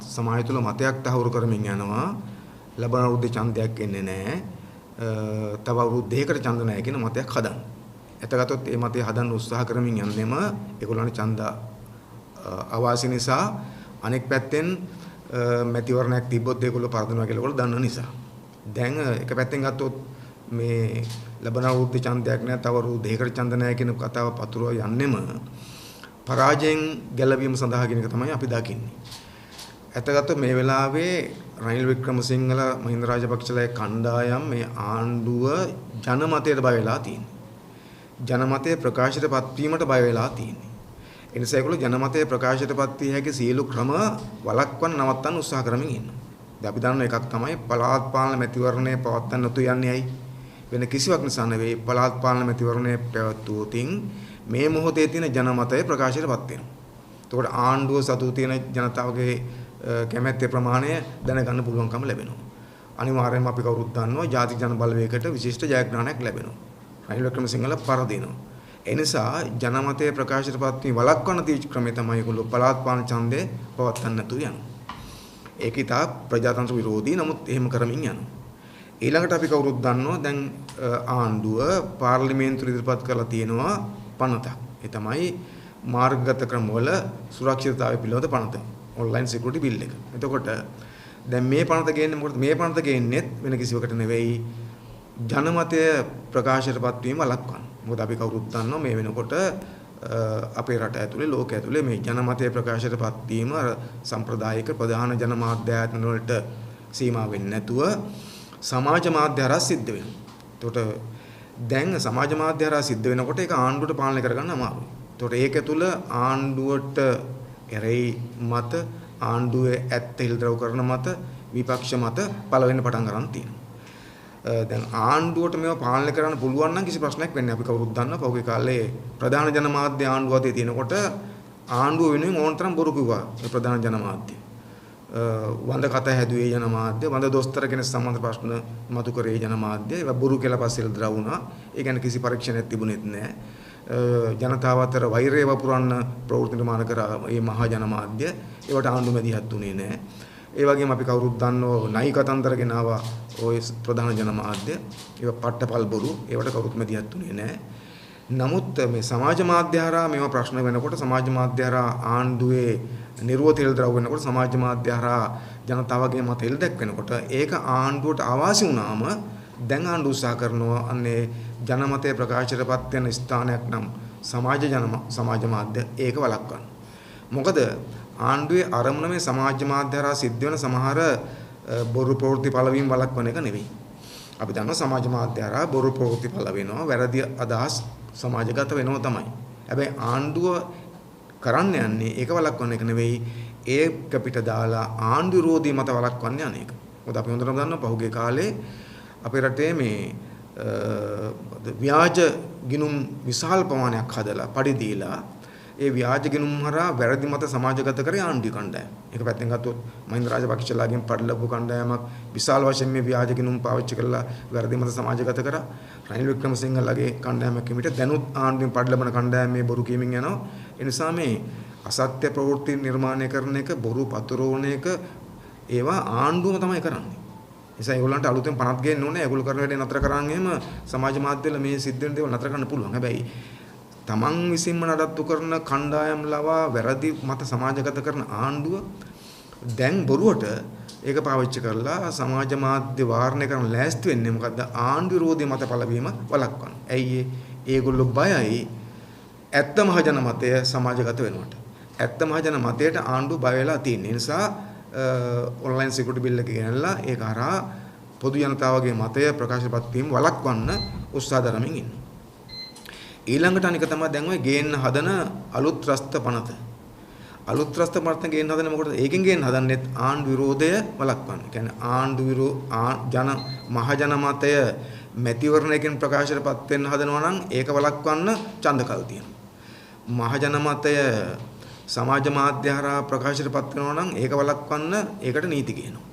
සමාජය තුළ මතයක් තහවුරු කරමින් යනවා. ලබන අවුරුද්දේ ඡන්දයක් එන්නේ නැහැ. තව අවුරුදු දෙකකට ඡන්ද නැහැ කියන මතයක් හදන්න. එතකටත් මේ මතය හදන්න උත්සාහ කරමින් යන්නෙම ඒගොල්ලන්ට ඡන්ද අවාසි නිසා අනෙක් පැත්තෙන් මැතිවරණයක් තිබ්බොත් ඒගොල්ලෝ පරදනවා කියලා ඒගොල්ලෝ දන්න නිසා. දැන් එක පැත්තෙන් ගත්තොත් මේ ලබන අවුරුද්දේ ඡන්දයක් නැහැ, තව අවුරුදු දෙකකට ඡන්ද නැහැ කියන කතාව පතුරව යන්නෙම පරාජයෙන් ගැලවීම සඳහා කියන එක තමයි අපි දකින්නේ. ඇත්තටම මේ වෙලාවේ රනිල් වික්‍රමසිංහල මහින්ද රාජපක්ෂලගේ කණ්ඩායම් මේ ආණ්ඩුව ජනමතයට බය වෙලා තියෙනවා. ජනමතයේ ප්‍රකාශයටපත් වීමට බය වෙලා තියෙනවා. ඒ නිසා ඒගොල්ලෝ ජනමතයේ ප්‍රකාශයටපත් විය හැකි සියලු ක්‍රම වළක්වන්න නවත්තන්න උත්සාහ කරමින් ඉන්නවා. දැන් අපි දන්න එකක් තමයි පළාත් පාලන මැතිවරණය පවත්වන්න නැතු යන්නේ ඇයි? වෙන කිසිවක් නිසා නෙවෙයි. පළාත් පාලන මැතිවරණය පැවැත්වුවොතින් මේ මොහොතේ තියෙන ජනමතය ප්‍රකාශයටපත් වෙනවා. එතකොට ආණ්ඩුව සතු තියෙන ජනතාවගේ කැමැත්තේ ප්‍රමාණය දැනගන්න පුළුවන්කම ලැබෙනවා. අනිවාර්යයෙන්ම අපි කවුරුත් දන්නවා ජාතික ජන බලවේගයට විශිෂ්ට ජයග්‍රහණයක් ලැබෙනවා. රනිල් වික්‍රමසිංහල පරදිනවා. ඒ නිසා ජනමතයේ ප්‍රකාශයටපත් වී වළක්වන තීච ක්‍රමය තමයි ඒගොල්ලෝ පළාත් පාලන ඡන්දේ පවත්වන්න නැතුව යනවා. ඒක ඉතා ප්‍රජාතන්ත්‍ර විරෝධී. නමුත් එහෙම කරමින් යනවා. ඊළඟට අපි කවුරුත් දන්නවා දැන් ආණ්ඩුව පාර්ලිමේන්තුවට ඉදිරිපත් කරලා තියෙනවා පනතක්. ඒ තමයි මාර්ගගත ක්‍රමවල සුරක්ෂිතතාවය පිළිබඳ පනත. ඔන්ලයින් සිකියුරිටි බිල් එක. එතකොට දැන් මේ පනත ගේන්නේ මොකටද? මේ පනත ගේන්නේ වෙන කිසිවකට නෙවෙයි ජනමතය ප්‍රකාශයටපත් වීම වළක්වන්න. මොකද අපි කවුරුත් දන්නවා මේ වෙනකොට අපේ රට ඇතුලේ ලෝකය ඇතුලේ මේ ජනමතය ප්‍රකාශයටපත් වීම අර සම්ප්‍රදායික ප්‍රධාන ජනමාධ්‍ය ආයතන වලට සීමා වෙන්නේ නැතුව සමාජ මාධ්‍ය හරහා සිද්ධ වෙනවා. එතකොට දැන් සමාජ මාධ්‍ය හරහා සිද්ධ වෙනකොට ඒක ආණ්ඩුවට පාලනය කරගන්න අමාරුයි. එතකොට ඒක තුළ ආණ්ඩුවට එරෙහි මත, ආණ්ඩුවේ ඇත්ත හිල්ද්‍රව කරන මත, විපක්ෂ මත පළ වෙන්න පටන් ගන්න තියෙනවා. දැන් ආණ්ඩුවට මේව පාලනය කරන්න පුළුවන් නම් කිසි ප්‍රශ්නයක් වෙන්නේ නැහැ. අපි කවුරුත් දන්නවා පහුගිය කාලේ ප්‍රධාන ජනමාධ්‍ය ආණ්ඩුව අතේ තියෙනකොට ආණ්ඩුව වෙනුවෙන් ඕනතරම් බොරු කිව්වා ඒ ප්‍රධාන ජනමාධ්‍ය. වඳ කත හැදුවේ ජනමාධ්‍ය, වඳ දොස්තර කෙනෙක් සම්බන්ධ ප්‍රශ්න මතු කරේ ජනමාධ්‍ය. ඒක බොරු කියලා පස්සේ ඉල්ද්‍රව වුණා. ඒ කියන්නේ කිසි පරීක්ෂණයක් තිබුණෙත් නැහැ. ජනතාව අතර වෛරය වපුරන්න ප්‍රවෘත්ති නිර්මාණ කරා මේ මහා ජනමාධ්‍ය. ඒවට ආණ්ඩුව මැදිහත් වුණේ නැහැ. ඒ වගේම අපි කවුරුත් දන්නෝ නයි කතන්දර ගෙනාවා ওই ප්‍රධාන ජනමාධ්‍ය. ඒක පට්ටපල් බොරු. ඒවට කවුරුත් මැදිහත් වුණේ නැහැ. නමුත් මේ සමාජ මාධ්‍ය හරහා මේව ප්‍රශ්න වෙනකොට සමාජ මාධ්‍ය හරහා ආණ්ඩුවේ නිර්වෝධ එල්ද්‍රව වෙනකොට සමාජ මාධ්‍ය හරහා ජනතාවගේ මත එල්දැක් වෙනකොට ඒක ආණ්ඩුවට අවාසි වුණාම දැන් ආණ්ඩුව උත්සාහ කරනවා අන්නේ ජනමතයේ ප්‍රකාශයටපත් වෙන ස්ථානයක් නම් සමාජ මාධ්‍ය ඒක වළක්වන්න. මොකද ආණ්ඩුවේ අරමුණ මේ සමාජ මාධ්‍ය හරහා සිද්ධ වෙන සමහර බොරු ප්‍රවෘත්ති පළවීම වළක්වන එක නෙවෙයි. අපි දන්නවා සමාජ මාධ්‍ය හරහා බොරු ප්‍රවෘත්ති පළ වෙනවා, වැරදි අදහස් සමාජගත වෙනවා තමයි. හැබැයි ආණ්ඩුව කරන්න යන්නේ ඒක වළක්වන්න එක නෙවෙයි, ඒක පිට දාලා ආණ්ඩු විරෝධී මත වළක්වන්න යන එක. මොකද අපි හොඳටම දන්නවා පහුගිය කාලේ අපේ රටේ මේ ව්‍යාජ ගිණුම් විශාල ප්‍රමාණයක් හදලා පඩි දීලා ඒ ව්‍යාජ ගිණුම් හරහා වැරදි මත සමාජගත කරේ ආණ්ඩුවේ කණ්ඩායම. ඒක පැත්තෙන් ගත්තොත් මහින්ද රාජපක්ෂලාගෙන් පඩලපු කණ්ඩායමක් විශාල වශයෙන් මේ ව්‍යාජ ගිණුම් පාවිච්චි කරලා වැරදි මත සමාජගත කරා. රනිල් වික්‍රමසිංහලගේ කණ්ඩායමක් කිමිට දැනුත් ආණ්ඩුවෙන් පඩලපන කණ්ඩායම මේ බොරු කියමින් යනවා. ඒ නිසා මේ අසත්‍ය ප්‍රවෘත්ති නිර්මාණය කරන එක, බොරු පතුරවන එක ඒවා ආණ්ඩුවම තමයි කරන්නේ. නිසා ඒගොල්ලන්ට අලුතෙන් පනත් ගේන්න ඕනේ. ඒගොල්ලෝ කරන වැඩේ නතර කරන් එහෙම සමාජ මාධ්‍යවල මේ සිද්ධ වෙන දේවල් නතර කරන්න පුළුවන්. හැබැයි තමන් විසින්ම නඩත්තු කරන කණ්ඩායම් ලවා වැරදි මත සමාජගත කරන ආණ්ඩුව දැන් බොරුවට ඒක පාවිච්චි කරලා සමාජ මාධ්‍ය වාරණය කරන ලෑස්ති වෙන්නේ මොකද්ද? ආණ්ඩු විරෝධී මත පළවීම වළක්වන්න. ඇයි ඒගොල්ලෝ බයයි ඇත්ත මහ ජන මතය සමාජගත වෙනවට. ඇත්ත මහ ජන මතයට ආණ්ඩුව බය වෙලා තියෙන නිසා ඔන්ලයින් සිකියුරිටි බිල් එක ගෙනල්ලා ඒක හරහා පොදු ජනතාවගේ මතය ප්‍රකාශපත් වීම වළක්වන්න උත්සාහ දරමින් ඉන්නවා. ඊළඟට අනික තමයි දැන් ඔය ගේන්න හදන අලුත් රස්ත පනත. අලුත් රස්ත පනත ගේන්න හදන මොකටද? ඒකෙන් ගේන්න හදන්නේ ආණ්ඩු විරෝධය වළක්වන්න. කියන්නේ ආණ්ඩු මහ ජන මතය මැතිවරණයකින් ප්‍රකාශයටපත් වෙන්න හදනවා නම් ඒක වළක්වන්න ඡන්ද කල් තියෙනවා. මහ ජන මතය සමාජ මාධ්‍ය හරහා ප්‍රකාශයටපත් වෙනවා නම් ඒක වළක්වන්න ඒකට නීති ගේනවා.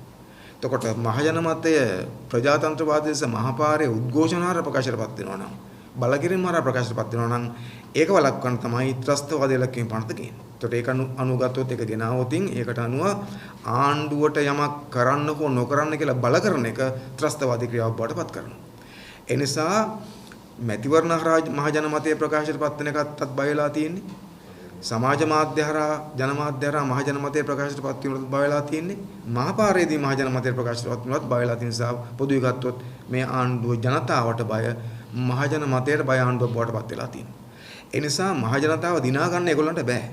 එතකොට මහ ජන මතය ප්‍රජාතන්ත්‍රවාදයේ මහපාරේ උද්ඝෝෂණ හරහා ප්‍රකාශයටපත් වෙනවා නම් බලකිරීම හරහා ප්‍රකාශයටපත් වෙනවා නම් ඒක වළක්වන්න තමයි ත්‍රස්තවාදී ඉලක්කයෙන් පනත ගේන්නේ. ඒකට ඒක අනුගතොත් ඒක ගෙනාවොතින් ඒකට අනුව ආණ්ඩුවට යමක් කරන්න හෝ නොකරන්න කියලා බල කරන එක ත්‍රස්තවාදී ක්‍රියාවක් බවට පත් කරනවා. ඒ නිසා මැතිවරණ හරහා මහජන මතය ප්‍රකාශයටපත් වෙන එකටත් බය වෙලා තියෙන්නේ. සමාජ මාධ්‍ය හරහා ජනමාධ්‍ය හරහා මහජන මතය ප්‍රකාශයටපත් වීමටත් බය වෙලා තියෙන්නේ. මහපාරේදී මහජන මතය ප්‍රකාශයටපත් වීමටත් බය වෙලා තියෙන නිසා පොදුවේ ගත්තොත් මේ ආණ්ඩුව ජනතාවට බය මහජන මතයට බය ආණ්ඩුවක් බවට පත් වෙලා තියෙනවා. ඒ නිසා මහජනතාව දිනා ගන්න ඒගොල්ලන්ට බෑ.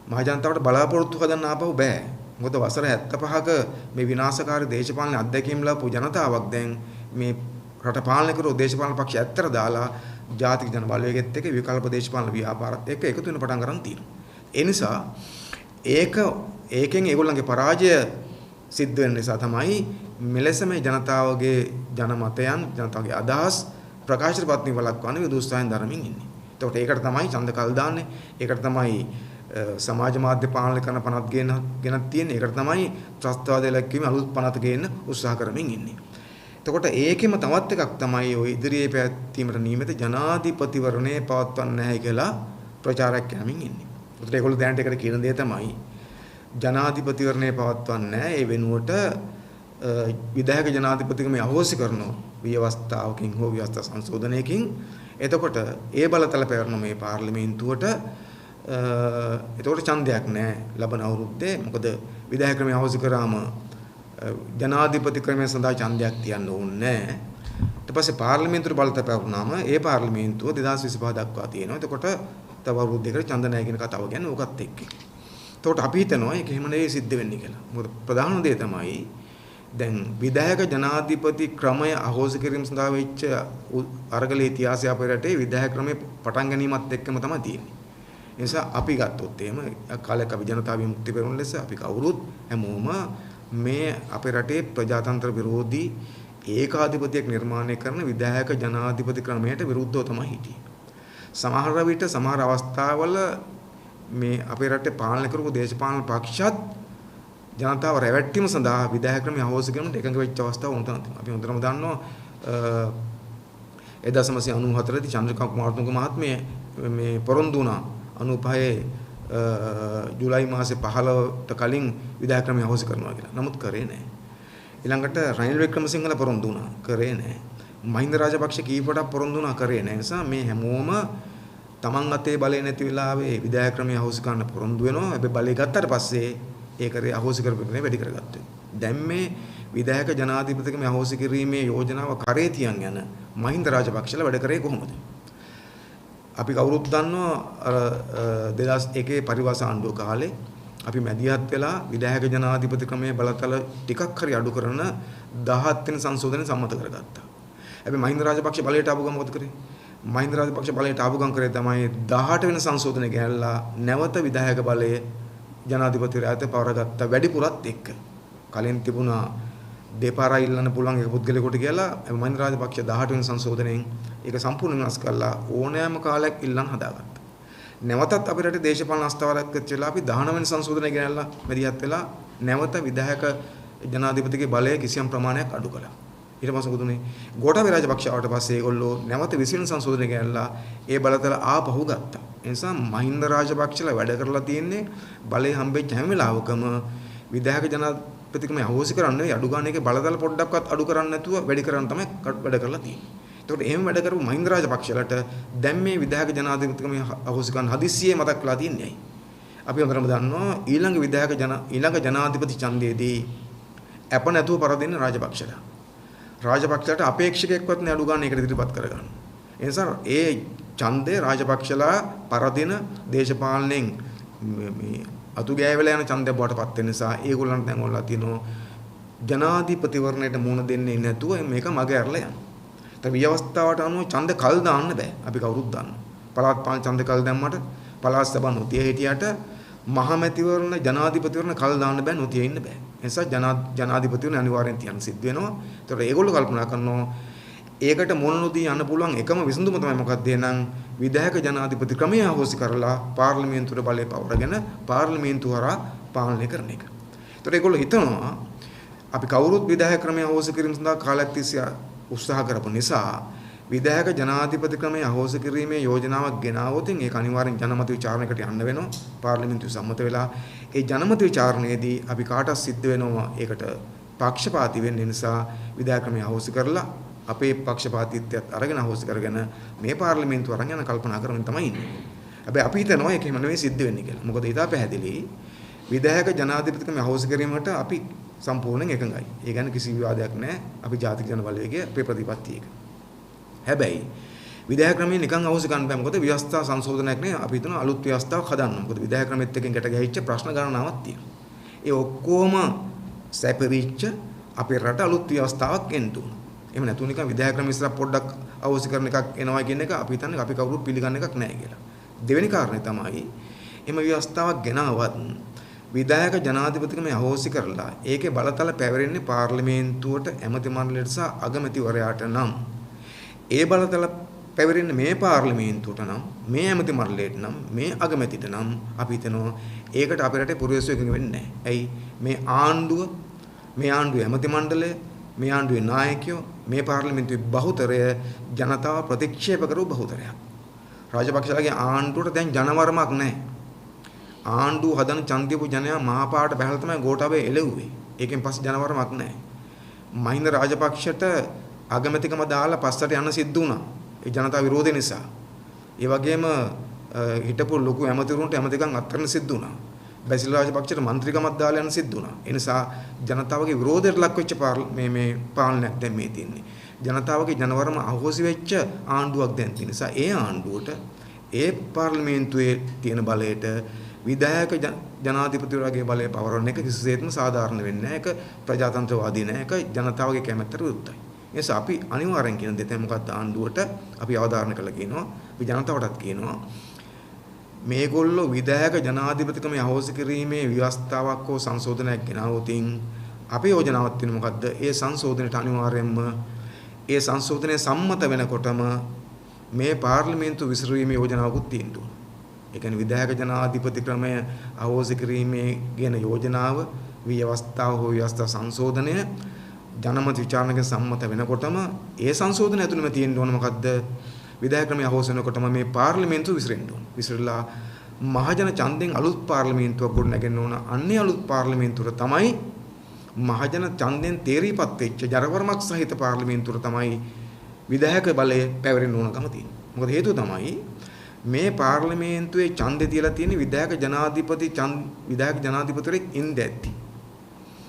මහජනතාවට බලාපොරොත්තු හදන්න ආපහු බෑ. මොකද වසර 75ක මේ විනාශකාරී දේශපාලන අත්දැකීම් ලැබපු ජනතාවක් දැන් මේ රට පාලනය කරන දේශපාලන පක්ෂ ඇත්තට දාලා ජාතික ජන බලවේගෙත් එක්ක විකල්ප දේශපාලන ව්‍යාපාරත් එක්ක එකතු වෙන පටන් ගන්න තියෙනවා. ඒ නිසා ඒකෙන් ඒගොල්ලන්ගේ පරාජය සිද්ධ වෙන නිසා තමයි මෙලෙස මේ ජනතාවගේ ජනමතයන් ජනතාවගේ අදහස් ප්‍රකාශයටපත් වීම වළක්වන්න විදුස්ථායන් ධර්මයෙන් ඉන්නේ. එතකොට ඒකට තමයි ඡන්ද කල් දාන්නේ. ඒකට තමයි සමාජ මාධ්‍ය පාලනය කරන පනත් ගෙනත් තියෙන්නේ. ඒකට තමයි ත්‍රස්තවාදී ඉලක්කයේ අලුත් පනත් ගේන්න උත්සාහ කරමින් ඉන්නේ. එතකොට ඒකෙම තවත් එකක් තමයි ওই ඉදිරියේ පැවැත්වීමට නියමිත ජනාධිපතිවරණේ පවත්වන්නේ නැහැ කියලා ප්‍රචාරයක් කරමින් ඉන්නේ. ඒකට ඒගොල්ලෝ දැනට ඒකට කියන දේ තමයි ජනාධිපතිවරණේ පවත්වන්නේ නැහැ. ඒ වෙනුවට විධායක ජනාධිපතිකම අහෝසි කරනවා ව්‍යවස්ථාවකින් හෝ ව්‍යවස්ථා සංශෝධනයකින්. එතකොට ඒ බලතල පැවරන මේ පාර්ලිමේන්තුවට එතකොට ඡන්දයක් නැහැ ලබන අවුරුද්දේ. මොකද විධායක ක්‍රමය අහෝසි කරාම ජනාධිපති ක්‍රමය සඳහා ඡන්දයක් තියන්න ඕනේ නැහැ. ඊට පස්සේ පාර්ලිමේන්තුවට බලතල පැවරුනාම ඒ පාර්ලිමේන්තුව 2025 දක්වා තියෙනවා. එතකොට තව අවුරුද්දයකට ඡන්ද නැහැ කියන කතාව කියන්නේ ඕකත් එක්ක. එතකොට අපි හිතනවා ඒක එහෙම නෙවෙයි සිද්ධ වෙන්නේ කියලා. මොකද ප්‍රධාන දේ තමයි දැන් විධායක ජනාධිපති ක්‍රමය අහෝසි කිරීම සඳහා වෙච්ච අරගල ඉතිහාසය අපේ රටේ විධායක ක්‍රමය පටන් ගැනීමත් එක්කම තමයි තියෙන්නේ. ඒ නිසා අපි ගත්තොත් එහෙම කාලයක් අපි ජනතා විමුක්ති පෙරමුණ ලෙස අපි කවුරුත් හැමෝම මේ අපේ රටේ ප්‍රජාතන්ත්‍ර විරෝධී ඒකාධිපතියක් නිර්මාණය කරන විධායක ජනාධිපති ක්‍රමයට විරුද්ධව තමයි හිටියේ. සමහර විට සමහර අවස්ථාවල මේ අපේ රටේ පාලනය කරපු දේශපාලන පක්ෂත් ජනතාව රැවැට්ටීම සඳහා විධායක ක්‍රමය අහෝසි කිරීමට එකඟ වෙච්ච අවස්ථාව වුණා. අපි හොඳටම දන්නවා 1994 දී චන්ද්‍රිකා කුමාරතුංග මහත්මිය මේ පොරොන්දු වුණා 95 ජූලයි මාසේ 15ට කලින් විධායක ක්‍රමය අහෝසි කරනවා කියලා. නමුත් කරේ නැහැ. ඊළඟට රනිල් වික්‍රමසිංහල පොරොන්දු වුණා. කරේ නැහැ. මහින්ද රාජපක්ෂ කීපටක් පොරොන්දු වුණා. කරේ නැහැ. නිසා මේ හැමෝම තමන් අතේ බලය නැති වෙලාවේ විධායක ක්‍රමය අහෝසි කරන්න පොරොන්දු වෙනවා. හැබැයි බලය ගත්තට පස්සේ ඒ කරේ අහෝසි කරපෙන්නේ වැඩි කරගත්තා. දැන් මේ විධායක ජනාධිපතිකම අහෝසි කිරීමේ යෝජනාව කරේ තියන් යන මහින්ද රාජපක්ෂලා වැඩ කරේ කොහොමද? අපි කවුරුත් දන්නවා අර 2001 පරිවාස ආණ්ඩුව කාලේ අපි මැදිහත් වෙලා විධායක ජනාධිපති ක්‍රමයේ බලතල ටිකක් හරි අඩු කරන 17 වෙනි සංශෝධනය සම්මත කරගත්තා. හැබැයි මහින්ද රාජපක්ෂ බලයට ආපු ගමන් මොකද කරේ? මහින්ද රාජපක්ෂ බලයට ආපු ගමන් කරේ තමයි 18 වෙනි සංශෝධනය ගෙනල්ලා නැවත විධායක බලයේ ජනාධිපතිවරයාට පවරගත්ත වැඩිපුරත් එක්ක. කලින් තිබුණා දෙපාරයි ඉල්ලන්න පුළුවන් එක පුද්ගලයෙකුට කියලා මහින්ද රාජපක්ෂ 18 වෙනි සංශෝධනයෙන් ඒක සම්පූර්ණ වෙනස් කළා ඕනෑම කාලයක් ඉල්ලන්න හදාගත්තා. නැවතත් අපේ රටේ දේශපාලන අස්ථාවරයක් වෙච්චලා අපි 19 වෙනි සංශෝධනය ගෙනල්ලා මෙදිහත් වෙලා නැවත විධායක ජනාධිපතිගේ බලය කිසියම් ප්‍රමාණයක් අඩු කළා. ඊට පස්සේ මොකදුනේ? ගෝඨාභය රාජපක්ෂ ආවට පස්සේ ඒගොල්ලෝ නැවත 20 වෙනි සංශෝධනය ගෙනල්ලා ඒ බලතල ආපහු ගත්තා. ඒ නිසා මහින්ද රාජපක්ෂලා වැඩ කරලා තියෙන්නේ බලය හම්බෙච්ච හැම වෙලාවකම විධායක ජනාධිපතිකම අහෝසි කරන්නේ අඩු ගන්න එකේ බලතල පොඩ්ඩක්වත් අඩු කරන්නේ නැතුව වැඩි කරන්න තමයි වැඩ කරලා තියෙන්නේ. ඒකට එහෙම වැඩ කරපු මහින්ද රාජපක්ෂලට දැන් මේ විධායක ජනාධිපතිකම අහෝසි කරන හදිස්සියේ මතක් වෙලා තියන්නේ. අපි හොඳටම දන්නවා ඊළඟ ජනාධිපති ඡන්දයේදී අප නැතුව පරදින්න රාජපක්ෂලා. රාජපක්ෂලට අපේක්ෂකයෙක්වත් නෑ අඩු ගන්න එකට ඉදිරිපත් කරගන්න. ඒ නිසා ඒ ඡන්දේ රාජපක්ෂලා පරදින දේශපාලනයෙන් මේ අතු ගෑවිලා යන ඡන්දයක් බවට පත් වෙන නිසා ඒගොල්ලන්ට දැන් ඔයලා තියෙනවා ජනාධිපතිවරණයට මුහුණ දෙන්නේ නැතුව මේක මග ඇරලා යනවා. ඒත් ව්‍යවස්ථාවට අනුව ඡන්ද කල් දාන්න බෑ. අපි කවුරුත් දන්නවා. පළාත් පාලන ඡන්ද කල් දැම්මට පළාත් සභා නොතිය හිටියට මහමැතිවරණ ජනාධිපතිවරණ කල් දාන්න බෑ නොතිය ඉන්න බෑ. ඒ නිසා ජනාධිපතිවරණ අනිවාර්යෙන් තියන්න සිද්ධ වෙනවා. ඒතකොට ඒගොල්ලෝ කල්පනා කරනවා ඒකට මොන නොදී යන්න පුළුවන් එකම විසඳුම තමයි මොකක්ද එහෙනම් විධායක ජනාධිපති ක්‍රමය අහෝසි කරලා පාර්ලිමේන්තුවට බලය පවරගෙන පාර්ලිමේන්තුව හරහා පාලනය කරන එක. ඒතකොට ඒගොල්ලෝ හිතනවා අපි කවුරුත් විධායක ක්‍රමය අහෝසි කිරීම සඳහා කාලයක් තිස්සේ උත්සාහ කරපු නිසා විධායක ජනාධිපති ක්‍රමයේ අහෝසි කිරීමේ යෝජනාවක් ගෙනාවොත් ඒක අනිවාර්යෙන් ජනමත විචාරණයකට යන්න වෙනවා. පාර්ලිමේන්තුවේ සම්මත වෙලා ඒ ජනමත විචාරණයේදී අපි කාටත් සිද්ධ වෙනවා ඒකට පක්ෂපාතී වෙන්න නිසා විධායක ක්‍රමයේ අහෝසි කරලා අපේ පක්ෂපාතීත්වයත් අරගෙන අහෝසි කරගෙන මේ පාර්ලිමේන්තුව අරන් යන කල්පනා කරමින් තමයි ඉන්නේ. හැබැයි අපි හිතනවා ඒක එහෙම නෙවෙයි සිද්ධ වෙන්නේ කියලා. මොකද ඊට පැහැදිලි විධායක ජනාධිපති ක්‍රමයේ අහෝසි කිරීමකට අපි සම්පූර්ණයෙන් එකඟයි. ඒ ගැන කිසි විවාදයක් නැහැ. අපි ජාතික ජන බලවේගයේ අපේ ප්‍රතිපත්තිය ඒක. හැබැයි විධායක ක්‍රමයේ නිකන් අහෝසි ගන්න බෑ. මොකද ව්‍යවස්ථා සංශෝධනයක් නේ අපි හිතන අලුත් ව්‍යවස්ථාවක් හදන්න. මොකද විධායක ක්‍රමෙත් එක්කෙන් ගැට ගැහිච්ච ප්‍රශ්න ගණනාවක් තියෙනවා. ඒ ඔක්කොම සැපරිච්ච අපේ රට අලුත් ව්‍යවස්ථාවක් එන්න උන. එහෙම නැතු නිකන් විධායක ක්‍රම ඉස්සරහ පොඩ්ඩක් අහෝසි කරන එකක් එනවා කියන එක අපි හිතන්නේ අපි කවුරුත් පිළිගන්න එකක් නෑ කියලා. දෙවෙනි කාරණේ තමයි එම ව්‍යවස්ථාවක් ගෙනවත් විධායක ජනාධිපතිකම අහෝසි කරලා ඒකේ බලතල පැවරෙන්නේ පාර්ලිමේන්තුවට ඇමති මණ්ඩලයට සහ අගමැතිවරයාට නම් ඒ බලතල පැවරෙන්නේ මේ පාර්ලිමේන්තුවට නම් මේ ඇමති මණ්ඩලයට නම් මේ අගමැතිට නම් අපි හිතනවා ඒකට අපේ රටේ පුරවැසියෝ එකඟ වෙන්නේ නැහැ. ඇයි මේ ආණ්ඩුවේ ඇමති මණ්ඩලය මේ ආණ්ඩුවේ නායකයෝ මේ පාර්ලිමේන්තුවේ බහුතරය ජනතාව ප්‍රතික්ෂේප කරපු බහුතරයක්. රාජපක්ෂලාගේ ආණ්ඩුවට දැන් ජනවරමක් නැහැ. ආණ්ඩුව හදන ඡන්දියපු ජනයා මහපාට බහලා තමයි ගෝඨාභය එළෙව්වේ. ඒකෙන් පස්සේ ජනවරමක් නැහැ. මහින්ද රාජපක්ෂට අගමැතිකම දාලා පස්සට යන්න සිද්ධ වුණා. ඒ ජනතා විරෝධය නිසා. ඒ වගේම හිටපු ලොකු ඇමතිවරුන්ට ඇමතිකම් අත්හරින්න සිද්ධ වුණා. බැසිල් රාජපක්ෂට മന്ത്രിකමක් දාලා යන්න සිද්ධ වුණා. ඒ නිසා ජනතාවගේ විරෝධයට ලක් වෙච්ච මේ පාලනයක් දැන් මේ තියෙන්නේ. ජනතාවගේ ජනවරම අහෝසි වෙච්ච ආණ්ඩුවක් දැන් තියෙන නිසා ඒ ආණ්ඩුවට ඒ පාර්ලිමේන්තුවේ තියෙන බලයට විධායක ජනාධිපතිවරයාගේ බලය පවරන එක කිසිසේත්ම සාධාරණ වෙන්නේ නැහැ. ඒක ප්‍රජාතන්ත්‍රවාදී නැහැ. ඒක ජනතාවගේ කැමැත්තට විරුද්ධයි. ඒ නිසා අපි අනිවාර්යෙන් කියන දේ තමයි මොකක්ද ආණ්ඩුවට අපි අවධාරණ කළා කියනවා. අපි ජනතාවටත් කියනවා මේගොල්ලෝ විධායක ජනාධිපතිකම අහෝසි කිරීමේ ව්‍යවස්ථාවක් හෝ සංශෝධනයක් ගෙනාවොතින් අපේ යෝජනාවක් තියෙන මොකද්ද? ඒ සංශෝධනයට අනිවාර්යයෙන්ම ඒ සංශෝධනය සම්මත වෙනකොටම මේ පාර්ලිමේන්තු විසිරීමේ යෝජනාවකුත් තියෙනවා. ඒ කියන්නේ විධායක ජනාධිපති ක්‍රමය අහෝසි කිරීමේ කියන යෝජනාව ව්‍යවස්ථාව හෝ ව්‍යවස්ථා සංශෝධනය ජනමත විචාරණයක සම්මත වෙනකොටම ඒ සංශෝධනය ඇතුළෙම තියෙන්න ඕන මොකද්ද? විධායක ක්‍රමය අහෝසි වෙනකොටම මේ පාර්ලිමේන්තුව විසිරෙන්න ඕන. විසිරලා මහජන ඡන්දෙන් අලුත් පාර්ලිමේන්තුවක් ගොඩ නැගෙන්න ඕන. අන්නේ අලුත් පාර්ලිමේන්තුව තමයි මහජන ඡන්දෙන් තේරීපත් වෙච්ච ජනවරමක් සහිත පාර්ලිමේන්තුව තමයි විධායක බලය පැවරෙන්න ඕනකම තියෙන්නේ. මොකද හේතුව තමයි මේ පාර්ලිමේන්තුවේ ඡන්දේ තියලා තියෙන විධායක ජනාධිපතිවරයෙක් ඉඳැද්දි.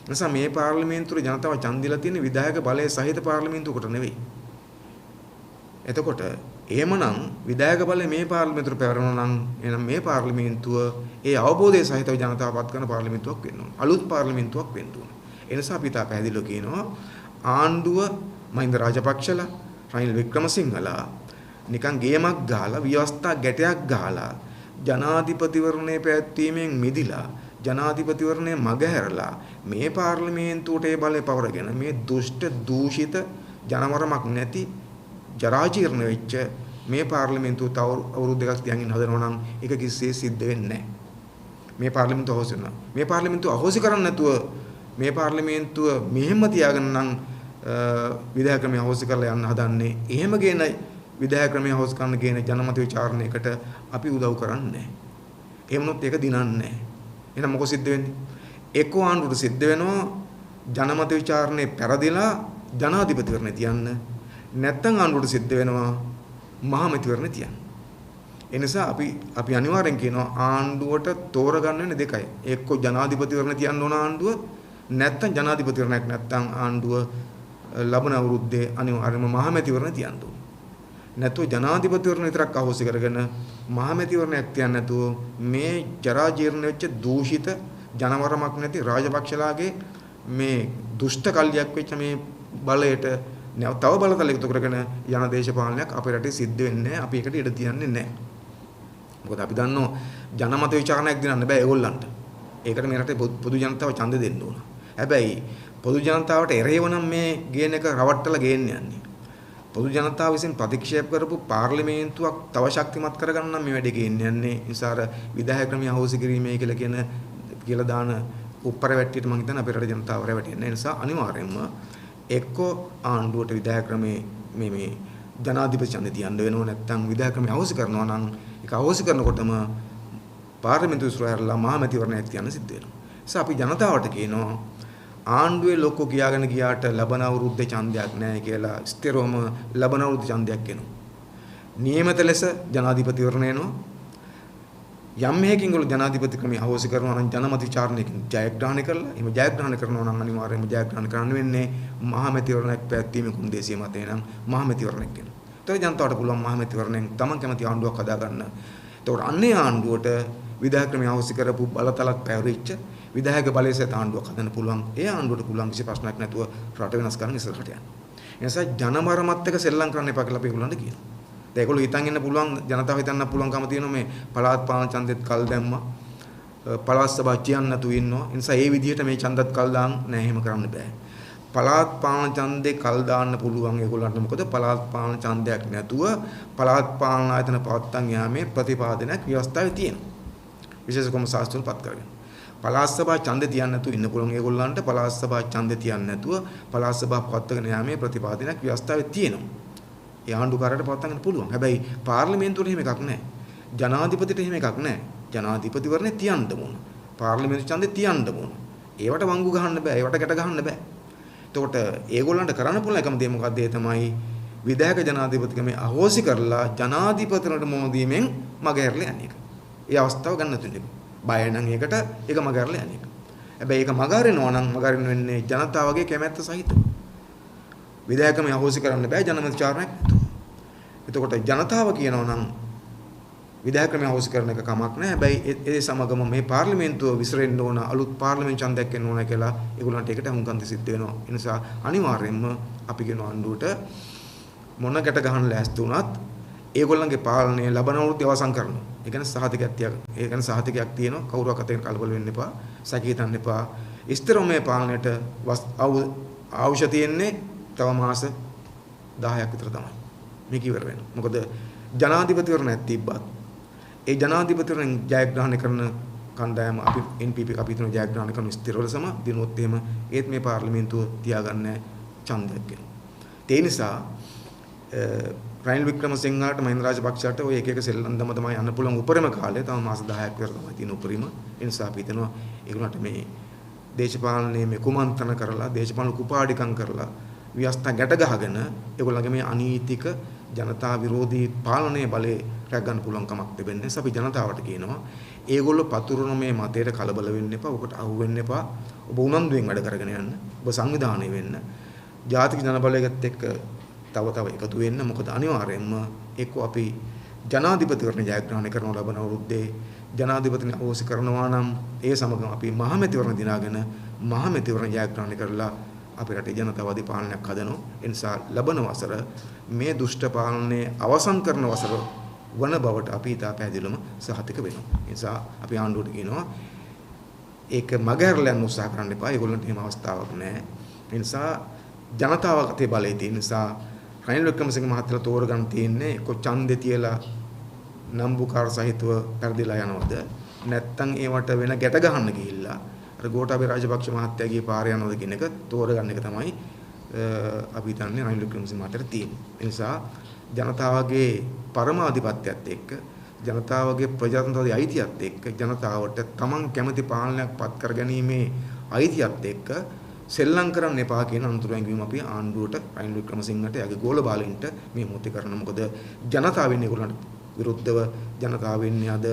නිසා මේ පාර්ලිමේන්තුවේ ජනතාව ඡන්ද දීලා තියෙන විධායක බලය සහිත පාර්ලිමේන්තුවකට නෙවෙයි. එතකොට එහෙමනම් විධායක බලය මේ පාර්ලිමේන්තුවට පැවරෙනවා නම් එහෙනම් මේ පාර්ලිමේන්තුව ඒ අවබෝධය සහිතව ජනතාවපත් කරන පාර්ලිමේන්තුවක් වෙන්න ඕන. අලුත් පාර්ලිමේන්තුවක් වෙන්න ඕන. ඒ නිසා අපි තා පැහැදිලිව කියනවා ආණ්ඩුව මහින්ද රාජපක්ෂලා රනිල් වික්‍රමසිංහලා නිකන් ගේමක් ගහලා ව්‍යවස්ථා ගැටයක් ගහලා ජනාධිපතිවරණයේ පැවැත්වීමෙන් මිදිලා ජනාධිපතිවරණය මගහැරලා මේ පාර්ලිමේන්තුවට ඒ බලය පවරගෙන මේ දුෂ්ට දූෂිත ජනවරමක් නැති ජරාජීර්ණ වෙච්ච මේ පාර්ලිමේන්තුව තව අවුරුදු දෙකක් තියන් ඉන්න හදනවා නම් ඒක කිසිසේ සිද්ධ වෙන්නේ නැහැ. මේ පාර්ලිමේන්තුව අහෝසි කරනවා. මේ පාර්ලිමේන්තුව අහෝසි කරන්නේ නැතුව මේ පාර්ලිමේන්තුව මෙහෙම තියාගෙන නම් විධායක ක්‍රමය අහෝසි කරලා යන්න හදන්නේ. එහෙම ගේන විධායක ක්‍රමය අහෝසි කරන ගේන ජනමත විචාරණයකට අපි උදව් කරන්නේ නැහැ. එහෙම වුණොත් ඒක දිනන්නේ නැහැ. එහෙනම් මොකද සිද්ධ වෙන්නේ? එක්ක ආණ්ඩුවට සිද්ධ වෙනවා ජනමත විචාරණේ පෙරදිලා ජනාධිපතිවරණේ තියන්න. නැත්තම් ආණ්ඩුවට සිද්ධ වෙනවා මහමැතිවරණේ තියන්න. ඒ නිසා අපි අනිවාර්යෙන් කියනවා ආණ්ඩුවට තෝරගන්න වෙන්නේ දෙකයි. එක්ක ජනාධිපතිවරණේ තියන්න ඕන ආණ්ඩුව නැත්තම් ජනාධිපතිවරණයක් නැත්තම් ආණ්ඩුව ලබන අවුරුද්දේ අනිවාර්යයෙන්ම මහමැතිවරණේ තියන්න ඕන. නැත්නම් ජනාධිපතිවරණ විතරක් අහෝසි කරගෙන මහමැතිවරණයක් තියන්න නැතුව මේ ජරා ජීර්ණ වෙච්ච දූෂිත ජනවරමක් නැති රාජපක්ෂලාගේ මේ දුෂ්ට කල්ලියක් වෙච්ච මේ බලයට තව බලතල එකතු කරගෙන යන දේශපාලනයක් අපේ රටේ සිද්ධ වෙන්නේ නැහැ. අපි ඒකට ඉඩ තියන්නේ නැහැ. මොකද අපි දන්නවා ජනමත විචාරණයක් දිනන්න බෑ ඒගොල්ලන්ට. ඒකට මේ රටේ පොදු ජනතාව ඡන්ද දෙන්න ඕන. හැබැයි පොදු ජනතාවට එරෙහිව නම් මේ ගේන එක රවට්ටලා ගේන්න යන්නේ. පොදු ජනතාව විසින් ප්‍රතික්ෂේප කරපු පාර්ලිමේන්තුවක් තව ශක්තිමත් කරගන්න නම් මේ වැඩේ ගේන්න යන්නේ. නිසා විධායක ක්‍රමය අහෝසි කිරීමේ කියලා දාන උප්පර වැට්ටියට මම හිතන්නේ අපේ රටේ ජනතාව රැවටෙන්නේ. ඒ නිසා අනිවාර්යයෙන්ම එක්ක ආණ්ඩුවට විධායක ක්‍රමේ මේ ජනාධිපති ඡන්දය තියන්න වෙනව නැත්නම් විධායක ක්‍රමය අවශ්‍ය කරනවා නම් ඒක අවශ්‍ය කරනකොටම පාර්ලිමේන්තු ඉස්සරහලා මහමැතිවරණයක් තියන්න සිද්ධ වෙනවා. ඒ අපි ජනතාවට කියනවා ආණ්ඩුවේ ලොක්කෝ කියාගෙන ගියාට ලබන අවුරුද්දේ ඡන්දයක් නැහැ කියලා ස්ථිරවම ලබන අවුරුද්දේ ඡන්දයක් එනවා. නියමිත ලෙස ජනාධිපතිවරණ එනවා. යම් මේකින් ගොල්ලෝ ජනාධිපති ක්‍රමය අවශ්‍ය කරනවා නම් ජනමත විචාරණයකින් ජයග්‍රහණය කරලා එහෙම ජයග්‍රහණය කරනවා නම් අනිවාර්යයෙන්ම ජයග්‍රහණය කරන්න වෙන්නේ මහමැතිවරණයක් පැවැත්වීමේ කුන්දේසිය මතේ නම් මහමැතිවරණයක් වෙනවා. ඒතර ජනතාවට පුළුවන් මහමැතිවරණයෙන් තමන් කැමති ආණ්ඩුවක් හදාගන්න. ඒතකොට අන්නේ ආණ්ඩුවට විධායක ක්‍රමය අවශ්‍ය කරපු බලතලක් පැවරිච්ච විධායක බලය සහිත ආණ්ඩුවක් හදන්න පුළුවන්. ඒ ආණ්ඩුවට පුළුවන් කිසි ප්‍රශ්නයක් නැතුව රට වෙනස් කරන්න ඉස්සරහට යන්න. ඒ නිසා ජනමරමත් එක්ක සෙල්ලම් කරන්න එපා කියලා අපි ඒගොල්ලන්ට කියනවා. ඒගොල්ලෝ හිතන් ඉන්න පුළුවන් ජනතාව හිතන්න පුළුවන්කම තියෙනවා මේ පළාත් පාලන ඡන්දෙත් කල් දැම්මා. පළාත් සභා කියන්න නැතු ඉන්නවා. ඒ නිසා ඒ විදිහට මේ ඡන්දත් කල් දාන්න නෑ එහෙම කරන්න බෑ. පළාත් පාලන ඡන්දේ කල් දාන්න පුළුවන් ඒගොල්ලන්ට. මොකද පළාත් පාලන ඡන්දයක් නැතුව පළාත් පාලන ආයතන පවත්තන් යාමේ ප්‍රතිපාදනයක් ව්‍යවස්ථාවේ තියෙනවා. විශේෂ කොමසාරිස්තුන් පත් කරගෙන. පළාත් සභා ඡන්දේ තියන්න නැතුව ඉන්න පුළුවන් ඒගොල්ලන්ට පළාත් සභා ඡන්දේ තියන්න නැතුව පළාත් සභා පවත්වාගෙන යාමේ ප්‍රතිපාදනයක් ව්‍යවස්ථාවේ තියෙනවා. ඒ ආණ්ඩුකාරයට පවත්වාගෙන පුළුවන්. හැබැයි පාර්ලිමේන්තුවට එහෙම එකක් නැහැ. ජනාධිපතිට එහෙම එකක් නැහැ. ජනාධිපතිවරණේ තියන්න ඕන. පාර්ලිමේන්තු ඡන්දේ තියන්න ඕන. ඒවට වංගු ගහන්න බෑ. ඒවට ගැට ගහන්න බෑ. එතකොට ඒගොල්ලන්ට කරන්න පුළුවන් එකම දේ මොකද්ද? ඒ තමයි විධායක ජනාධිපතිකමේ අහෝසි කරලා ජනාධිපතිවරණට මොන දීමෙන් මගහැරලා යන්නේ. ඒ අවස්ථාව ගන්න තුනේ. බය නම් ඒකට ඒක මගහැරලා යන්නේ. හැබැයි ඒක මගහරිනවා නම් මගහරින්න වෙන්නේ ජනතාවගේ කැමැත්ත සහිතව. විධායකමේ අහෝසි කරන්න බෑ ජනමත විචාරණයක් නැතුව. එතකොට ජනතාව කියනවා නම් විධායකමේ අහෝසි කරන එක කමක් නැහැ. හැබැයි ඒ සමගම මේ පාර්ලිමේන්තුව විසිරෙන්න ඕන අලුත් පාර්ලිමේන්තු ඡන්දයක් එන්න ඕන කියලා ඒගොල්ලන්ට ඒකට හුඟක් සිද්ධ වෙනවා. ඒ නිසා අනිවාර්යයෙන්ම අපි කියන ආණ්ඩුවට මොන ගැට ගහන්න ලෑස්ති වුණත් ඒගොල්ලන්ගේ පාලනය ලබන අවුරුද්දේ අවසන් කරනවා. ඒ කියන්නේ සහතිකයක් තියෙනවා. කවුරුවක් අතෙන් කලබල වෙන්න එපා. සැකී හිතන්න එපා. ස්ථිරව මේ පාලනයට අවශ්‍ය තියෙන්නේ තව මාස 10ක් විතර තමයි. මේක ඉවර වෙනවා. මොකද ජනාධිපතිවරණයක් තිබ්බත් ඒ ජනාධිපතිවරණයෙන් ජයග්‍රහණය කරන කණ්ඩායම අපි NPP අපි තුන ජයග්‍රහණය කරන ස්ථිරවල සම දිනුවොත් එහෙම ඒත් මේ පාර්ලිමේන්තුව තියාගන්න ඡන්දයක් වෙනවා. ඒ නිසා රනිල් වික්‍රමසිංහට මහින්ද රාජපක්ෂට ඔය එක එක සෙල්ලම්දම තමයි යන්න පුළුවන් උපරිම කාලය. තම මාස 10ක් විතර තමයි තියෙන උපරිම. ඒ නිසා අපි හිතනවා ඒගොල්ලන්ට මේ දේශපාලනයේ මේ කුමන්ත්‍රණ කරලා දේශපාලන කුපාඩිකම් කරලා ව්‍යවස්ථා ගැට ගහගෙන ඒගොල්ලන්ගේ මේ අනීතික ජනතා විරෝධී පාලනයේ බලය රැක ගන්න පුළුවන් කමක් තිබෙන්නේ. අපි ජනතාවට කියනවා ඒගොල්ලෝ පතුරන මේ මතයට කලබල වෙන්න එපා. ඔකට අහු වෙන්න එපා. ඔබ උනන්දුවෙන් වැඩ කරගෙන යන්න. ඔබ සංවිධානය වෙන්න. ජාතික ජනබලයත් එක්ක තව එකතු වෙන්න. මොකද අනිවාර්යයෙන්ම එක්ක අපි ජනාධිපතිවරණ ජයග්‍රහණය කරන ලබන අවුරුද්දේ ජනාධිපතින අවශ්‍ය කරනවා නම් ඒ සමගම අපි මහමැතිවරණ දිනාගෙන මහමැතිවරණ ජයග්‍රහණය කරලා අපේ රටේ ජනතාවාදී පාලනයක් හදනවා. ඒ නිසා ලබන වසර මේ දුෂ්ට පාලනයේ අවසන් කරන වසර වන බවට අපි ඉතා පැහැදිලිවම සහතික වෙනවා. ඒ නිසා අපි ආණ්ඩුවට කියනවා ඒක මගහැරලා යන්න උත්සාහ කරන්න එපා. ඒගොල්ලන්ට එහෙම අවස්ථාවක් නැහැ. ඒ නිසා ජනතාවගේ බලය තියෙන නිසා රනිල් වික්‍රමසිංහ මහත්තයා තෝරගන්න තියෙන්නේ ඡන්දේ තියලා නම්බුකාර සහිතව පෙරදිලා යනවද නැත්නම් ඒවට වෙන ගැට ගහන්න ගිහිල්ලා අර ගෝඨාභය රාජපක්ෂ මහත්තයාගේ පාරේ යනවද කියන එක තෝරගන්න එක තමයි අපි හිතන්නේ රනිල් වික්‍රමසිංහ මහත්තයාට තියෙන්නේ. ඒ නිසා ජනතාවගේ පරමාධිපත්‍යයත් එක්ක ජනතාවගේ ප්‍රජාතන්ත්‍රවාදී අයිතියත් එක්ක ජනතාවට තමන් කැමති පාලනයක් පත් කරගැනීමේ අයිතියත් එක්ක සෙල්ලම් කරන්න එපා කියන අනුතරංගවීම අපි ආණ්ඩුවට රනිල් වික්‍රමසිංහට යගේ ගෝල බාලින්ට මේ මොහොතේ කරන. මොකද ජනතාවෙන් ඒගොල්ලන්ට විරුද්ධව ජනතාවෙන්නේ අද